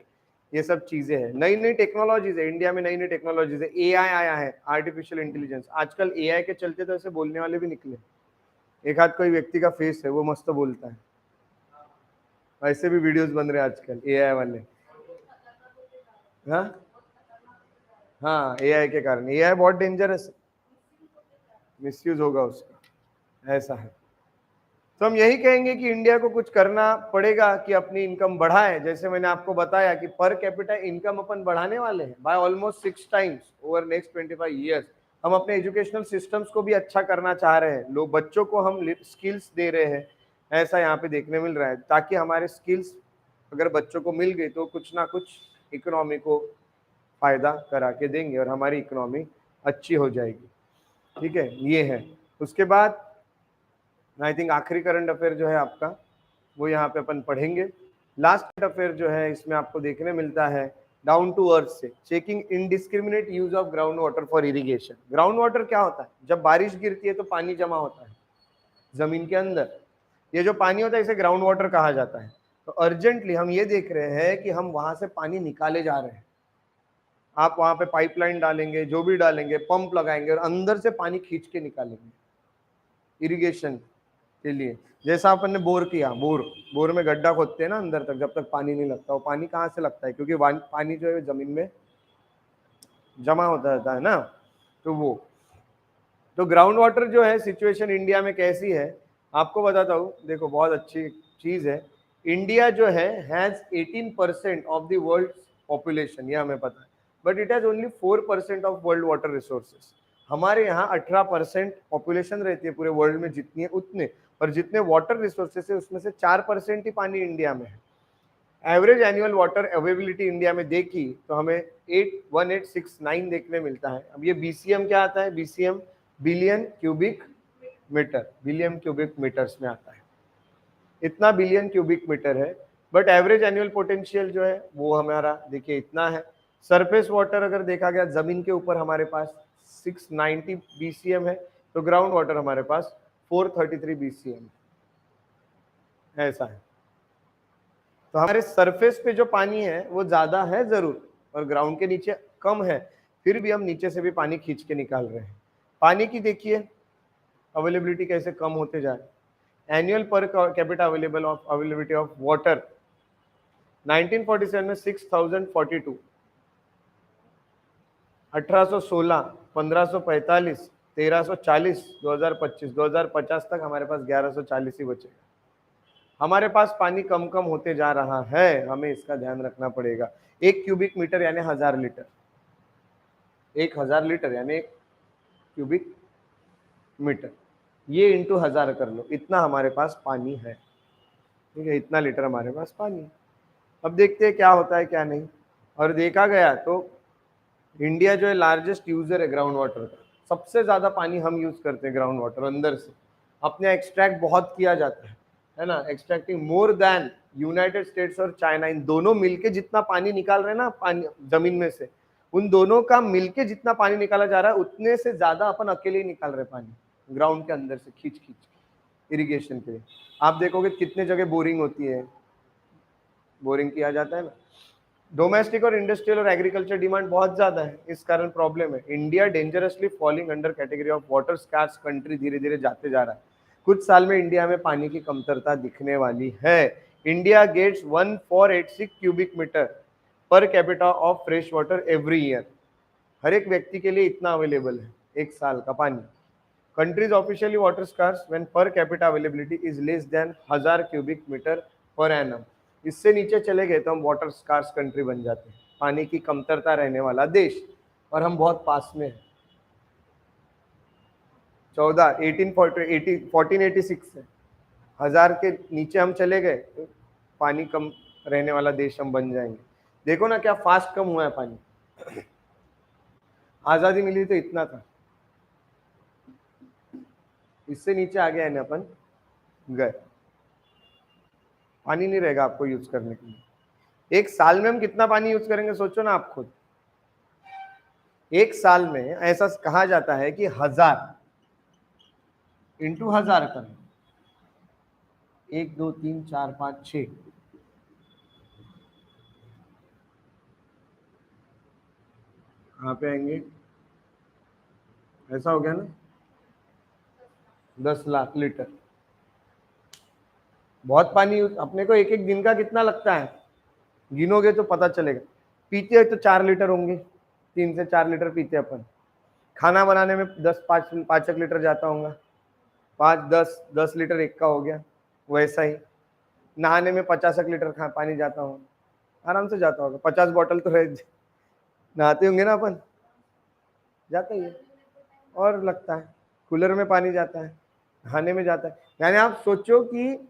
ये सब चीजें हैं, नई नई टेक्नोलॉजीज है इंडिया में, नई नई टेक्नोलॉजीज है। एआई आया है, आर्टिफिशियल इंटेलिजेंस। आजकल एआई के चलते तो ऐसे बोलने वाले भी निकले, एक आध कोई व्यक्ति का फेस है वो मस्त बोलता है, ऐसे भी वीडियोस बन रहे हैं आजकल एआई वाले। हाँ हाँ, एआई के कारण, एआई बहुत डेंजरस, मिसयूज होगा उसका, ऐसा है। तो हम यही कहेंगे कि इंडिया को कुछ करना पड़ेगा कि अपनी इनकम बढ़ाए। जैसे मैंने आपको बताया कि पर कैपिटा इनकम अपन बढ़ाने वाले हैं by almost 6 times over next 25 years. हम अपने एजुकेशनल सिस्टम्स को भी अच्छा करना चाह रहे हैं, लोग बच्चों को हम स्किल्स दे रहे हैं, ऐसा यहाँ पे देखने मिल रहा है, ताकि हमारे स्किल्स अगर बच्चों को मिल गई तो कुछ ना कुछ इकोनॉमी को फायदा करा के देंगे और हमारी इकोनॉमी अच्छी हो जाएगी। ठीक है, ये है। उसके बाद आई थिंक आखिरी करंट अफेयर जो है आपका वो यहाँ पे अपन पढ़ेंगे। लास्ट करंट अफेयर जो है इसमें आपको देखने मिलता है डाउन टू अर्थ से, checking indiscriminate use of ground water for irrigation. Ground water क्या होता है? जब बारिश गिरती है तो पानी जमा होता है जमीन के अंदर, ये जो पानी होता है इसे ग्राउंड वाटर कहा जाता है। तो अर्जेंटली हम ये देख रहे हैं कि हम वहां से पानी निकाले जा रहे हैं। आप वहां पे पाइपलाइन डालेंगे, जो भी डालेंगे, पंप लगाएंगे और अंदर से पानी खींच के निकालेंगे इरिगेशन के लिए। जैसा अपन ने बोर किया, बोर में गड्ढा खोदते हैं ना अंदर तक, जब तक पानी नहीं लगता। वो पानी कहाँ से लगता है? क्योंकि पानी जो है जमीन में जमा होता रहता है ना, तो वो तो ग्राउंड वाटर जो है सिचुएशन इंडिया में कैसी है आपको बताता हूँ। देखो बहुत अच्छी चीज है, इंडिया जो है has 18% of the world population, ये हमें पता है, but it has only 4% of world water resources. हमारे यहाँ 18% पॉपुलेशन रहती है पूरे वर्ल्ड में, जितनी है उतने, और जितने वाटर रिसोर्सेस है उसमें से 4% ही पानी इंडिया में है। Average annual water availability India में देखी तो हमें 81869 देखने मिलता है। अब ये बीसीएम क्या आता है? BCM billion cubic metre, billion cubic metres में आता है, इतना बिलियन क्यूबिक मीटर है। बट एवरेज एनुअल पोटेंशियल जो है वो हमारा देखिए इतना है। सरफेस वाटर अगर देखा गया जमीन के ऊपर हमारे पास 690 बीसीएम है, तो ग्राउंड वाटर हमारे पास 433 बीसीएम, ऐसा है। तो हमारे सरफेस पे जो पानी है वो ज्यादा है जरूर, और ग्राउंड के नीचे कम है, फिर भी हम नीचे से भी पानी खींच के निकाल रहे हैं। पानी की देखिए अवेलेबिलिटी कैसे कम होते जा रहे हैं। एनुअल पर कैपिटा अवेलेबिलिटी ऑफ वाटर 1947 में 6042, 1816, 1545, 1340, 2025 तक हमारे पास 1140 ही बचेगा। हमारे पास पानी कम कम होते जा रहा है, हमें इसका ध्यान रखना पड़ेगा। 1 क्यूबिक मीटर यानी 1000 लीटर, 1000 लीटर यानी 1 क्यूबिक मीटर, ये इंटू 1000 कर लो, इतना हमारे पास पानी है। ठीक है, इतना लीटर हमारे पास पानी है। अब देखते हैं क्या होता है क्या नहीं। और देखा गया तो इंडिया जो है लार्जेस्ट यूजर है ग्राउंड वाटर का, सबसे ज्यादा पानी हम यूज करते हैं ग्राउंड वाटर अंदर से। अपने एक्सट्रैक्ट बहुत किया जाता है ना, extracting more than United states और चाइना, इन दोनों मिलके जितना पानी निकाल रहे हैं ना पानी जमीन में से, उन दोनों का मिलके जितना पानी निकाला जा रहा है उतने से ज्यादा अपन अकेले ही निकाल रहे हैं पानी ग्राउंड के अंदर से खींच खींच इरिगेशन के लिए। आप देखोगे कितने जगह बोरिंग होती है, बोरिंग किया जाता है ना। डोमेस्टिक और इंडस्ट्रियल और एग्रीकल्चर डिमांड बहुत ज्यादा है, इस कारण प्रॉब्लम है। India dangerously falling under category of water scarce country धीरे धीरे जाते जा रहा है। कुछ साल में इंडिया में पानी की कमतरता दिखने वाली है। India gets 1486 cubic metre per capita of fresh water every year. हर एक व्यक्ति के लिए इतना अवेलेबल है एक साल का पानी। Countries officially water scarce when per capita availability is less than 1000 cubic metre per annum. इससे नीचे चले गए तो हम वाटर स्कार्स कंट्री बन जाते हैं, पानी की कमतरता रहने वाला देश, और हम बहुत पास में हैं। 1486 है, 1000 के नीचे हम चले गए तो पानी कम रहने वाला देश हम बन जाएंगे। देखो ना क्या फास्ट कम हुआ है पानी। आजादी मिली तो इतना था, इससे नीचे आ गया है ना अपन गए, पानी नहीं रहेगा आपको यूज करने के लिए। एक साल में हम कितना पानी यूज करेंगे सोचो ना आप खुद। एक साल में ऐसा कहा जाता है कि 1000 इंटू 1000 करें, 1 2 3 4 5 6, कहाँ पे आएंगे, ऐसा हो गया ना 10 लाख लीटर। बहुत पानी अपने को एक एक दिन का कितना लगता है गिनोगे तो पता चलेगा। पीते हैं तो 4 लीटर होंगे, 3 से 4 लीटर पीते हैं अपन। खाना बनाने में 5 लीटर जाता होगा, 5 10 लीटर एक का हो गया। वैसा ही नहाने में 50 लीटर पानी जाता होगा, आराम से जाता होगा। 50 बॉटल तो रह नहाते होंगे ना अपन, जाता ही है। और लगता है कूलर में पानी जाता है, नहाने में जाता है। यानी आप सोचो कि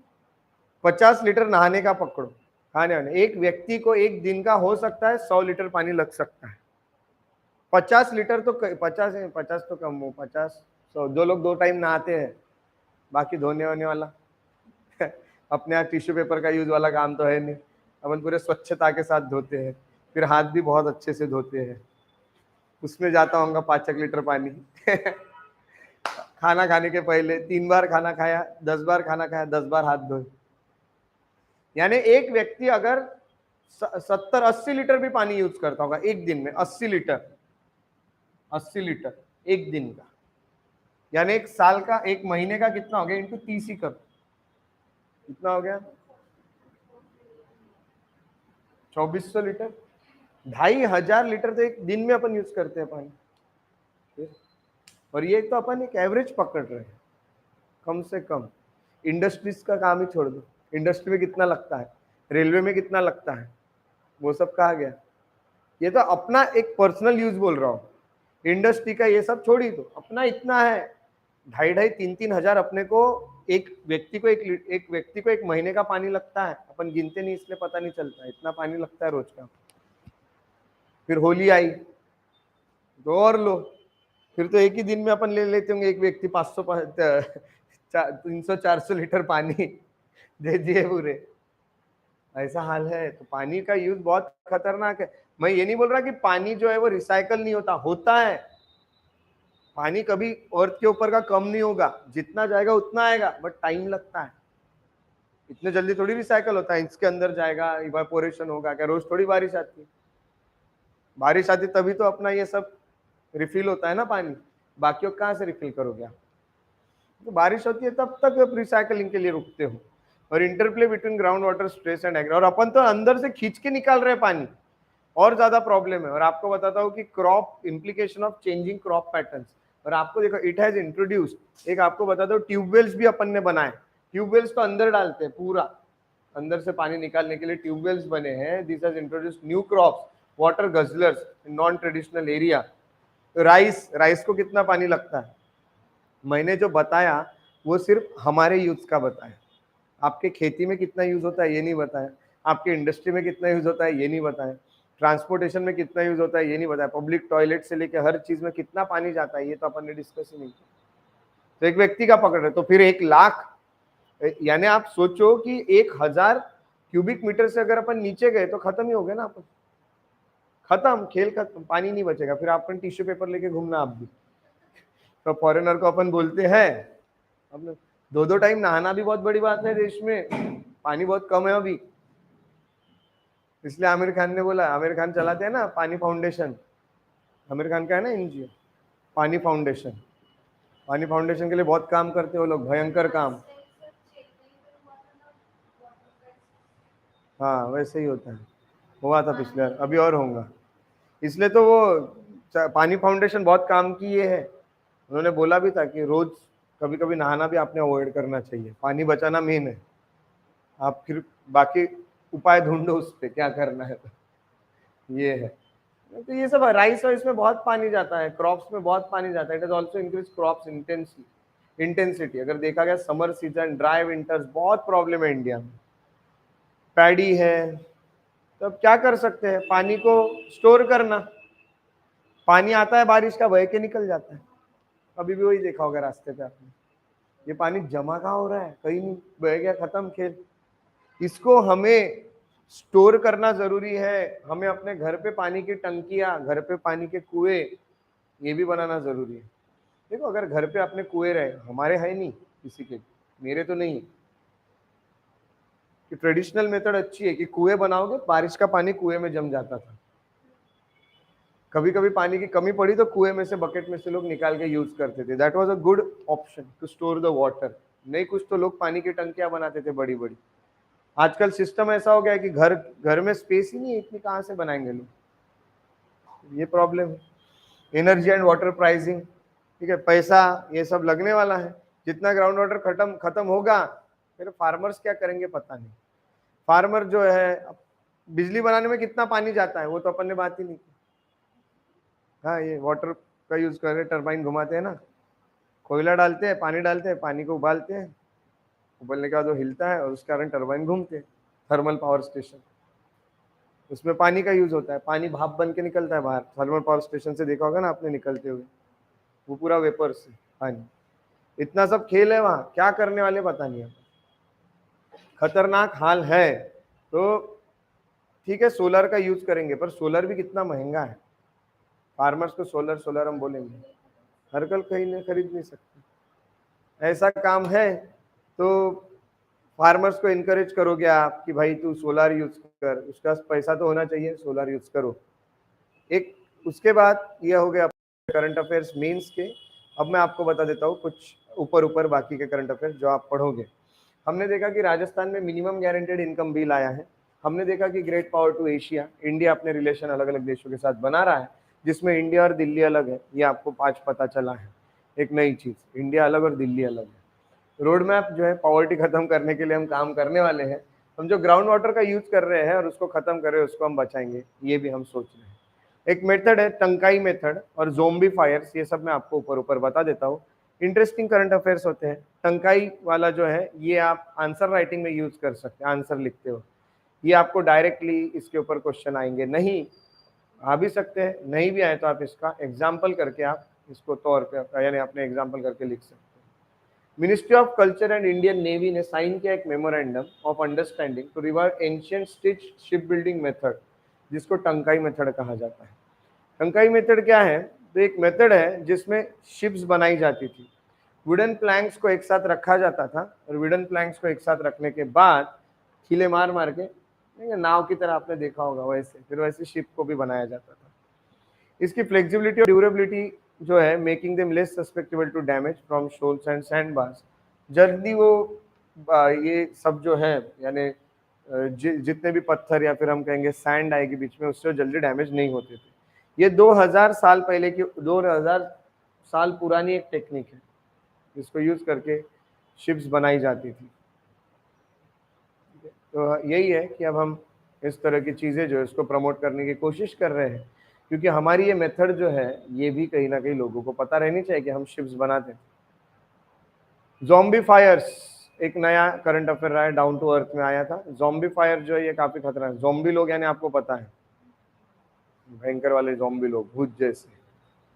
50 लीटर नहाने का पकड़ो, खाने वाने एक व्यक्ति को एक दिन का हो सकता है 100 लीटर पानी लग सकता है। 50 लीटर तो 50 तो कम हो, 50 100, जो लोग 2 टाइम नहाते हैं, बाकी धोने होने वाला अपने यहाँ टिश्यू पेपर का यूज वाला काम तो है नहीं, अपन पूरे स्वच्छता के साथ धोते हैं, फिर हाथ भी बहुत अच्छे से धोते हैं, उसमें जाता होगा 5 लीटर पानी खाना खाने के पहले 3 बार खाना खाया, 10 बार खाना खाया, 10 बार हाथ धोए। यानी एक व्यक्ति अगर 70-80 लीटर भी पानी यूज करता होगा एक दिन में, 80 लीटर एक दिन का, यानी एक साल का, एक महीने का कितना हो गया इंटू 30 ही कर, कितना हो गया 2400 लीटर। 2500 लीटर तो एक दिन में अपन यूज करते हैं पानी। और ये तो अपन एक एवरेज पकड़ रहे हैं कम से कम। इंडस्ट्रीज का काम ही छोड़ दो, इंडस्ट्री में कितना लगता है, रेलवे में कितना लगता है, वो सब कहा गया। ये तो अपना एक पर्सनल यूज बोल रहा हूँ, इंडस्ट्री का ये सब छोड़ी तो अपना इतना है 2,500-3,000 हजार अपने को एक व्यक्ति को एक महीने का पानी लगता है। अपन गिनते नहीं इसलिए पता नहीं चलता, इतना पानी लगता है रोज का। फिर होली आई तो और लो, फिर तो एक ही दिन में अपन ले लेते होंगे एक व्यक्ति 300-400 लीटर पानी दे दिए पूरे, ऐसा हाल है। तो पानी का यूज बहुत खतरनाक है। मैं ये नहीं बोल रहा कि पानी जो है वो रिसाइकल नहीं होता, होता है। पानी कभी अर्थ के ऊपर का कम नहीं होगा, जितना जाएगा उतना आएगा, बट टाइम लगता है। इतने जल्दी थोड़ी रिसाइकल होता है, इसके अंदर जाएगा, इवापोरेशन होगा क्या, रोज थोड़ी बारिश आती है। बारिश आती तभी तो अपना ये सब रिफिल होता है ना पानी, बाकी कहाँ से रिफिल करोगे आप। तो बारिश होती है तब तक आप रिसाइकलिंग के लिए रुकते हो। और interplay between ground water stress and agri, और अपन तो अंदर से खींच के निकाल रहे हैं पानी, और ज्यादा प्रॉब्लम है। और आपको बताता हूँ कि crop implication of changing crop patterns, और आपको देखो इट हैज इंट्रोड्यूस्ड, एक आपको बताता हूँ ट्यूबवेल्स भी अपन ने बनाए। ट्यूबवेल्स तो अंदर डालते हैं पूरा, अंदर से पानी निकालने के लिए ट्यूबवेल्स बने हैं। This has introduced new crops, water guzzlers in non traditional area. Rice को कितना पानी लगता है, मैंने जो बताया वो सिर्फ हमारे यूज का बताया। आपके खेती में कितना यूज होता है ये नहीं बताया, आपके इंडस्ट्री में कितना यूज होता है ये नहीं बताया, ट्रांसपोर्टेशन में कितना यूज होता है ये नहीं बताया, पब्लिक टॉयलेट से लेकर हर चीज में कितना पानी जाता है ये तो अपन ने डिस्कस ही नहीं किया। तो एक व्यक्ति का पकड़ रहे तो फिर 1,00,000, यानी आप सोचो कि 1,000 क्यूबिक मीटर से अगर अपन नीचे गए तो खत्म ही हो गए ना अपन, खत्म, खेल खत्म, पानी नहीं बचेगा। फिर अपन टिश्यू पेपर लेके घूमना आप भी। तो फॉरेनर को अपन बोलते हैं अब 2-2 टाइम नहाना भी बहुत बड़ी बात है देश में, पानी बहुत कम है अभी। इसलिए आमिर खान ने बोला, आमिर खान चलाते हैं ना पानी फाउंडेशन, आमिर खान का है ना एनजीओ पानी फाउंडेशन, पानी फाउंडेशन के लिए बहुत काम करते हैं वो लोग, भयंकर काम। हाँ वैसे ही होता है, हुआ था पिछले बार, अभी और होगा। इसलिए तो वो पानी फाउंडेशन बहुत काम की ये है। उन्होंने बोला भी था कि रोज कभी कभी नहाना भी आपने अवॉइड करना चाहिए, पानी बचाना मेन है। आप फिर बाकी उपाय ढूंढो उस पर क्या करना है, तो ये है। तो ये सब राइस वाइस में बहुत पानी जाता है, क्रॉप्स में बहुत पानी जाता है। It is also increase crops intensity. अगर देखा गया समर सीजन, ड्राई विंटर्स, बहुत प्रॉब्लम है इंडिया में। पैडी है, तो अब क्या कर सकते हैं, पानी को स्टोर करना। पानी आता है बारिश का, बह के निकल जाता है। अभी भी वही देखा होगा रास्ते पे आपने, ये पानी जमा कहाँ हो रहा है, कहीं नहीं, बह गया, खत्म खेल। इसको हमें स्टोर करना जरूरी है। हमें अपने घर पे पानी की टंकियां, घर पे पानी के कुएं, ये भी बनाना जरूरी है। देखो अगर घर पे अपने कुएं रहे, हमारे है नहीं किसी के, मेरे तो नहीं, कि ट्रेडिशनल मेथड अच्छी है कि कुएं बनाओगे, बारिश का पानी कुएं में जम जाता था। कभी कभी पानी की कमी पड़ी तो कुएं में से, बकेट में से लोग निकाल के यूज करते थे। That was a good option to store the water. नहीं कुछ तो लोग पानी की टंकियां बनाते थे बड़ी बड़ी। आजकल सिस्टम ऐसा हो गया है कि घर घर में स्पेस ही नहीं है, इतनी कहाँ से बनाएंगे लोग, ये प्रॉब्लम है। एनर्जी एंड वाटर प्राइसिंग, ठीक है, पैसा ये सब लगने वाला है। जितना ग्राउंड वाटर खत्म खत्म होगा, फिर फार्मर्स क्या करेंगे पता नहीं। फार्मर जो है, बिजली बनाने में कितना पानी जाता है वो तो अपन ने बात ही नहीं की। हाँ ये वाटर का यूज कर रहे, टरबाइन घुमाते हैं ना, कोयला डालते हैं, पानी को उबालते हैं, उबलने के बाद वो हिलता है और उसके कारण टरबाइन घूमते हैं। थर्मल पावर स्टेशन, उसमें पानी का यूज होता है, पानी भाप बन के निकलता है बाहर। थर्मल पावर स्टेशन से देखा होगा ना आपने निकलते हुए, वो पूरा वेपर से पानी। इतना सब खेल है वहां, क्या करने वाले पता नहीं है, खतरनाक हाल है। तो ठीक है सोलर का यूज करेंगे, पर सोलर भी कितना महंगा है। फार्मर्स को सोलर सोलर हम बोलेंगे, हर कल कहीं नहीं खरीद नहीं सकते। ऐसा काम है तो फार्मर्स को इनकरेज करोगे आप कि भाई तू सोलर यूज कर, उसका पैसा तो होना चाहिए, सोलर यूज करो। एक उसके बाद ये हो गया करंट अफेयर्स मेंस के। अब मैं आपको बता देता हूँ कुछ ऊपर ऊपर बाकी के करंट अफेयर्स जो आप पढ़ोगे। हमने देखा कि राजस्थान में मिनिमम गारंटेड इनकम बिल आया है। हमने देखा कि great power to Asia, India अपने रिलेशन अलग अलग देशों के साथ बना रहा है, जिसमें इंडिया और दिल्ली अलग है, ये आपको 5 पता चला है। एक नई चीज, इंडिया अलग और दिल्ली अलग है। रोड मैप जो है, पॉवर्टी खत्म करने के लिए हम काम करने वाले हैं। हम जो ग्राउंड वाटर का यूज कर रहे हैं और उसको खत्म कर रहे हैं, उसको हम बचाएंगे, ये भी हम सोच रहे हैं। एक मेथड है टंकाई मेथड और ज़ोंबी फायर्स, ये सब मैं आपको ऊपर ऊपर बता देता हूँ। इंटरेस्टिंग करंट अफेयर्स होते हैं। टंकाई वाला जो है ये आप आंसर राइटिंग में यूज कर सकते हैं, आंसर लिखते हो, ये आपको डायरेक्टली इसके ऊपर क्वेश्चन आएंगे नहीं, आ भी सकते हैं, नहीं भी आए तो आप इसका एग्जाम्पल करके आप इसको तौर पे यानी अपने एग्जाम्पल करके लिख सकते हैं। Ministry of culture and Indian navy ने साइन किया एक memorandum of understanding to revive ancient stitch ship building method, जिसको टंकाई मेथड कहा जाता है। टंकाई मेथड क्या है, तो एक मेथड है जिसमें शिप्स बनाई जाती थी। वुडन प्लैंक्स को एक साथ रखा जाता था और वुडन प्लैंक्स को एक साथ रखने के बाद खीले मार मार के, नाव की तरह आपने देखा होगा वैसे, फिर वैसे शिप को भी बनाया जाता था। इसकी फ्लेक्सिबिलिटी और ड्यूरेबिलिटी जो है, making them less susceptible to damage from shoals and sand bars. जल्दी वो ये सब जो है, यानी जितने भी पत्थर या फिर हम कहेंगे सैंड आएगी बीच में, उससे जल्दी डैमेज नहीं होते थे। ये 2000 साल पहले की, 2000 साल पुरानी एक टेक्निक है, जिसको यूज करके शिप्स बनाई जाती थी। तो यही है कि अब हम इस तरह की चीज़ें जो है इसको प्रमोट करने की कोशिश कर रहे हैं, क्योंकि हमारी ये मेथड जो है ये भी कहीं ना कहीं लोगों को पता रहनी चाहिए कि हम शिप्स बनाते हैं। ज़ॉम्बी फायर्स एक नया करंट अफेयर रहा है, डाउन टू अर्थ में आया था। ज़ॉम्बी फायर जो है ये काफी खतरा है। ज़ॉम्बी लोग यानी आपको पता है भयंकर वाले ज़ॉम्बी लोग, भूत जैसे,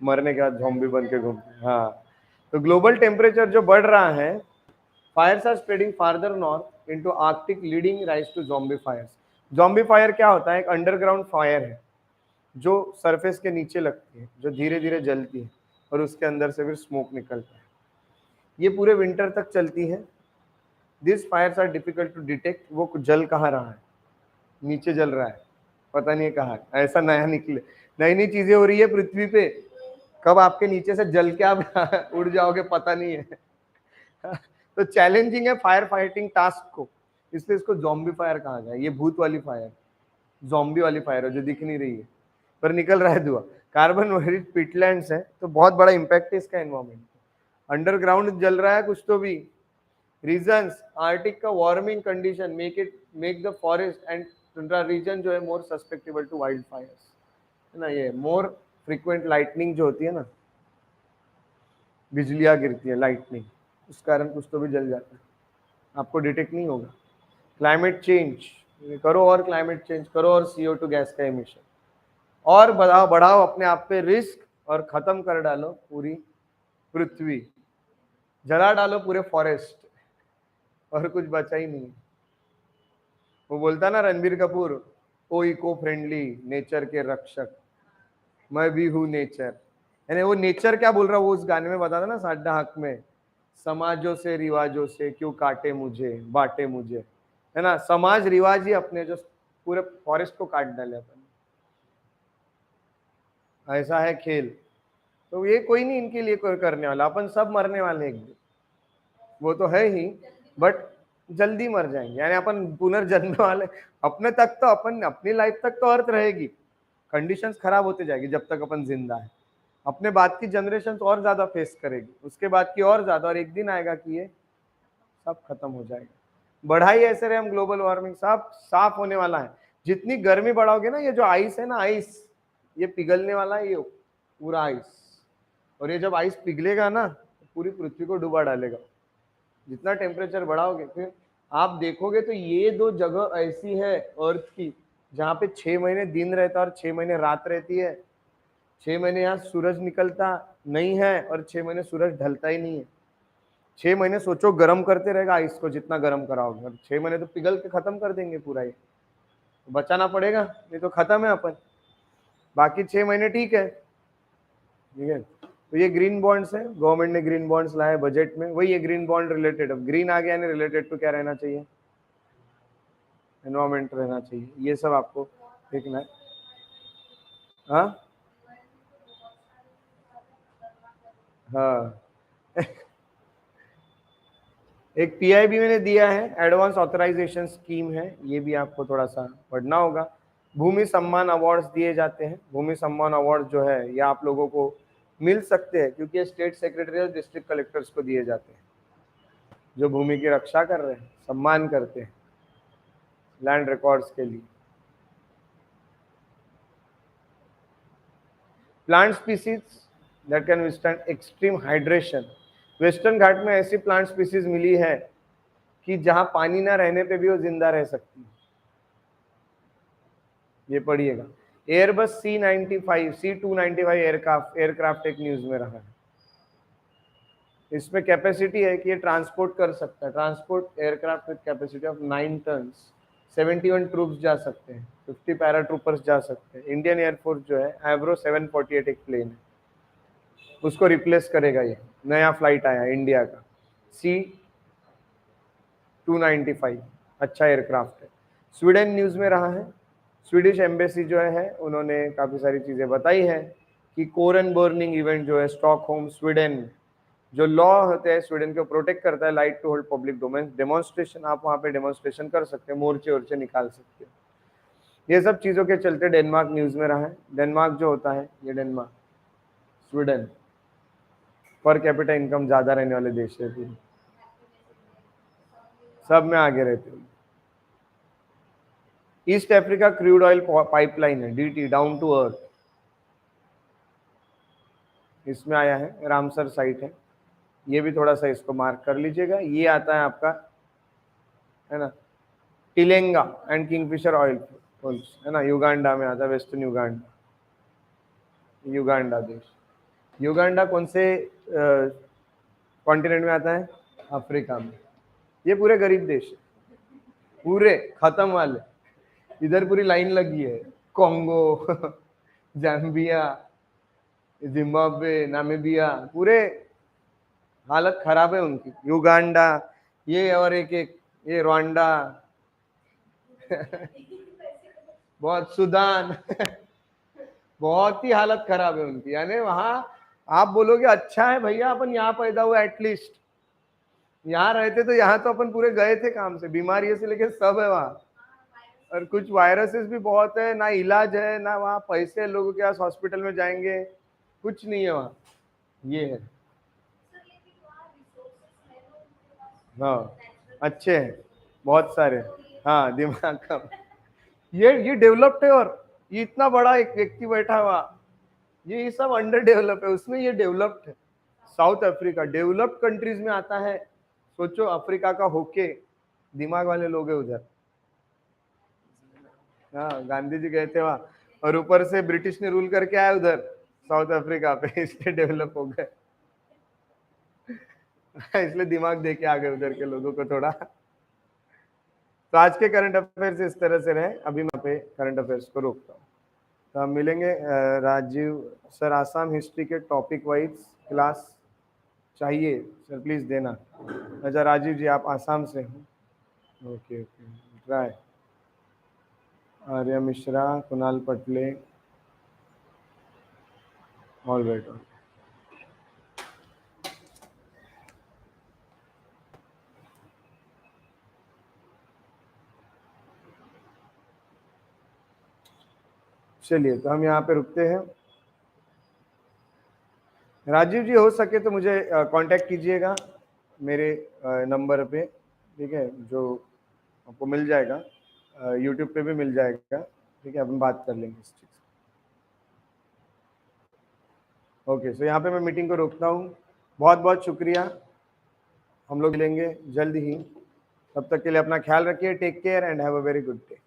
मरने के बाद ज़ॉम्बी बन के घूमते हैं। हाँ, तो ग्लोबल टेम्परेचर जो बढ़ रहा है, fires are spreading farther north into Arctic leading rise to zombie fires. Zombie fire क्या होता है? एक अंडरग्राउंड फायर है जो सरफेस के नीचे लगती है, जो धीरे धीरे जलती है और उसके अंदर से फिर स्मोक निकलता है। ये पूरे विंटर तक चलती है। This fires are difficult to detect. वो जल कहाँ रहा है? नीचे जल रहा है, पता नहीं है कहाँ है। ऐसा नया निकले, नई नई चीजें हो रही है पृथ्वी पे, कब आपके नीचे से जल के आप उड़ जाओगे पता नहीं है। तो चैलेंजिंग है फायर फाइटिंग टास्क को, इसलिए इसको ज़ॉम्बी फायर कहा गया। ये भूत वाली फायर, ज़ॉम्बी वाली फायर है जो दिख नहीं रही है पर निकल रहा है धुआं। कार्बन रिच पिटलैंड्स है तो बहुत बड़ा इंपैक्ट है इसका एनवायरमेंट। अंडरग्राउंड जल रहा है कुछ तो भी। रीजंस, आर्टिक का warming condition make the forest and tundra region जो है मोर सस्पेक्टेबल टू वाइल्ड फायर्स, है ना। ये मोर फ्रीक्वेंट लाइटनिंग जो होती है ना, बिजलियां गिरती है, लाइटनिंग, उस कारण कुछ तो भी जल जाता है, आपको डिटेक्ट नहीं होगा। क्लाइमेट चेंज करो और क्लाइमेट चेंज करो और CO2 गैस का एमिशन और बढ़ाओ बढ़ाओ अपने आप पे रिस्क और खत्म कर डालो पूरी पृथ्वी, जला डालो पूरे फॉरेस्ट और कुछ बचा ही नहीं। वो बोलता ना रणबीर कपूर, ओ इको फ्रेंडली नेचर के रक्षक, मैं भी हूँ नेचर। यानी वो नेचर क्या बोल रहा है, वो उस गाने में बताता ना साड्डा हक में, समाजों से रिवाजों से क्यों काटे मुझे बांटे मुझे, है ना। समाज रिवाज ही अपने जो पूरे फॉरेस्ट को काट डाले अपन, ऐसा है खेल। तो ये कोई नहीं इनके लिए कोई करने वाला, अपन सब मरने वाले एक दिन, वो तो है ही, बट जल्दी मर जाएंगे। यानी अपन पुनर्जन्म वाले, अपने तक तो अपन अपनी लाइफ तक तो अर्थ रहेगी, कंडीशंस खराब होते जाएगी जब तक अपन जिंदा है। अपने बाद की जनरेशन और ज्यादा फेस करेगी, उसके बाद की और ज्यादा, और एक दिन आएगा कि ये सब खत्म हो जाएगा। बढ़ाई ऐसे रहे हम, ग्लोबल वार्मिंग सब साफ होने वाला है। जितनी गर्मी बढ़ाओगे ना, ये जो आइस है ना, आइस ये पिघलने वाला है, ये पूरा आइस, और ये जब आइस पिघलेगा ना तो पूरी पृथ्वी को डुबा डालेगा। जितना टेम्परेचर बढ़ाओगे, फिर आप देखोगे तो ये दो जगह ऐसी है अर्थ की जहाँ पे 6 महीने दिन रहता है और 6 महीने रात रहती है। 6 महीने यहाँ सूरज निकलता नहीं है और 6 महीने सूरज ढलता ही नहीं है। 6 महीने सोचो गर्म करते रहेगा आइस को, जितना गर्म कराओगे, और 6 महीने तो पिघल के खत्म कर देंगे पूरा। ये बचाना पड़ेगा, नहीं तो खत्म है अपन। बाकी 6 महीने ठीक है, ठीक है। तो ये ग्रीन बॉन्ड्स है, गवर्नमेंट ने ग्रीन बॉन्ड्स लाए बजट में, वही है ग्रीन बॉन्ड रिलेटेड। अब ग्रीन आ गया, रिलेटेड तो क्या रहना चाहिए, एनवायरमेंट रहना चाहिए। ये सब आपको देखना है। हाँ हाँ। एक PIB मैंने दिया है, एडवांस ऑथराइजेशन स्कीम है, ये भी आपको थोड़ा सा पढ़ना होगा। भूमि सम्मान अवार्ड्स दिए जाते हैं। भूमि सम्मान अवार्ड जो है ये आप लोगों को मिल सकते हैं क्योंकि ये स्टेट सेक्रेटरी और डिस्ट्रिक्ट कलेक्टर्स को दिए जाते हैं, जो भूमि की रक्षा कर रहे हैं, सम्मान करते हैं लैंड रिकॉर्ड्स के लिए। Plant species that can withstand extreme hydration. Western Ghat में ऐसी प्लांट स्पीसीज मिली है कि जहां पानी ना रहने पे भी वो जिंदा रह सकती है। ये पढ़िएगा। एयरबस C295 एयरक्राफ्ट एक न्यूज में रहा है। इसमें कैपेसिटी है कि ये ट्रांसपोर्ट कर सकता है, transport aircraft with capacity of 9 tons. 71 troops जा सकते हैं, 50 पैराट्रूपर्स जा सकते हैं। इंडियन एयरफोर्स जो है एवरो 748 एक प्लेन है, उसको रिप्लेस करेगा। ये नया फ्लाइट आया इंडिया का C295, अच्छा एयरक्राफ्ट है। स्वीडन न्यूज में रहा है। स्वीडिश एम्बेसी जो है उन्होंने काफी सारी चीजें बताई है कि कोरन बर्निंग इवेंट जो है स्टॉकहोम स्वीडन, जो लॉ होते हैं स्वीडन को प्रोटेक्ट करता है, right to hold public domain demonstration, आप वहाँ पे डेमोन्स्ट्रेशन कर सकते हैं, मोर्चे वोर्चे निकाल सकते हैं। ये सब चीज़ों के चलते डेनमार्क न्यूज़ में रहा है। डेनमार्क जो होता है ये Denmark, Sweden per capita income ज़्यादा रहने वाले देश है, पूरे सब में आगे रहते हैं। East Africa crude oil pipeline है, डीटी, डाउन टू अर्थ, इसमें आया है, रामसर साइट है, ये भी थोड़ा सा इसको मार्क कर लीजिएगा। ये आता है आपका, है ना, टिलेंगा एंड किंगफिशर ऑयल, है ना, युगांडा में आता है, वेस्टर्न युगांडा, युगांडा देश। युगांडा कौन से कॉन्टिनेंट में आता है? अफ्रीका में। ये पूरे गरीब देश है, पूरे खत्म वाले, इधर पूरी लाइन लगी है, कॉन्गो जाम्बिया, जिम्बाब्वे, नामीबिया, पूरे हालत खराब है उनकी। युगांडा, ये और एक एक ये रवांडा बहुत, सुदान बहुत ही हालत खराब है उनकी। यानी वहां आप बोलोगे अच्छा है भैया अपन यहाँ पैदा हुआ, एटलीस्ट यहाँ रहते तो यहाँ तो अपन पूरे गए थे काम से, बीमारी से लेके सब है वहाँ, और कुछ वायरसेस भी बहुत है, ना इलाज है, ना वहाँ पैसे है लोगों के पास, हॉस्पिटल में जाएंगे कुछ नहीं है वहाँ, ये है। हाँ अच्छे हैं, बहुत सारे, हाँ दिमाग कम, ये डेवलप्ड है, और ये इतना बड़ा एक व्यक्ति बैठा हुआ, ये सब अंडर डेवलप है, उसमें ये डेवलप्ड है। साउथ अफ्रीका डेवलप्ड कंट्रीज में आता है, सोचो अफ्रीका का होके दिमाग वाले लोग है उधर। हाँ गांधी जी गए थे वहां, और ऊपर से ब्रिटिश ने रूल करके आया उधर साउथ अफ्रीका पे, इसलिए डेवलप हो गए इसलिए दिमाग दे के आ गए उधर के लोगों को थोड़ा। तो आज के करंट अफेयर्स इस तरह से रहे, अभी मैं पे करंट अफेयर्स को रोकता हूँ। तो हम मिलेंगे राजीव सर, आसाम हिस्ट्री के टॉपिक वाइज क्लास चाहिए सर, प्लीज देना। अच्छा राजीव जी आप आसाम से हैं, okay okay, try. Arya Mishra, Kunal Patle, all right. चलिए तो हम यहाँ पे रुकते हैं। राजीव जी हो सके तो मुझे कांटेक्ट कीजिएगा मेरे नंबर पे, ठीक है, जो आपको मिल जाएगा, यूट्यूब पे भी मिल जाएगा, ठीक है, अपन बात कर लेंगे इस चीज़। ओके सो यहाँ पे मैं मीटिंग को रोकता हूँ, बहुत बहुत शुक्रिया, हम लोग मिलेंगे जल्द ही, तब तक के लिए अपना ख्याल रखिए, take care and have a very good day.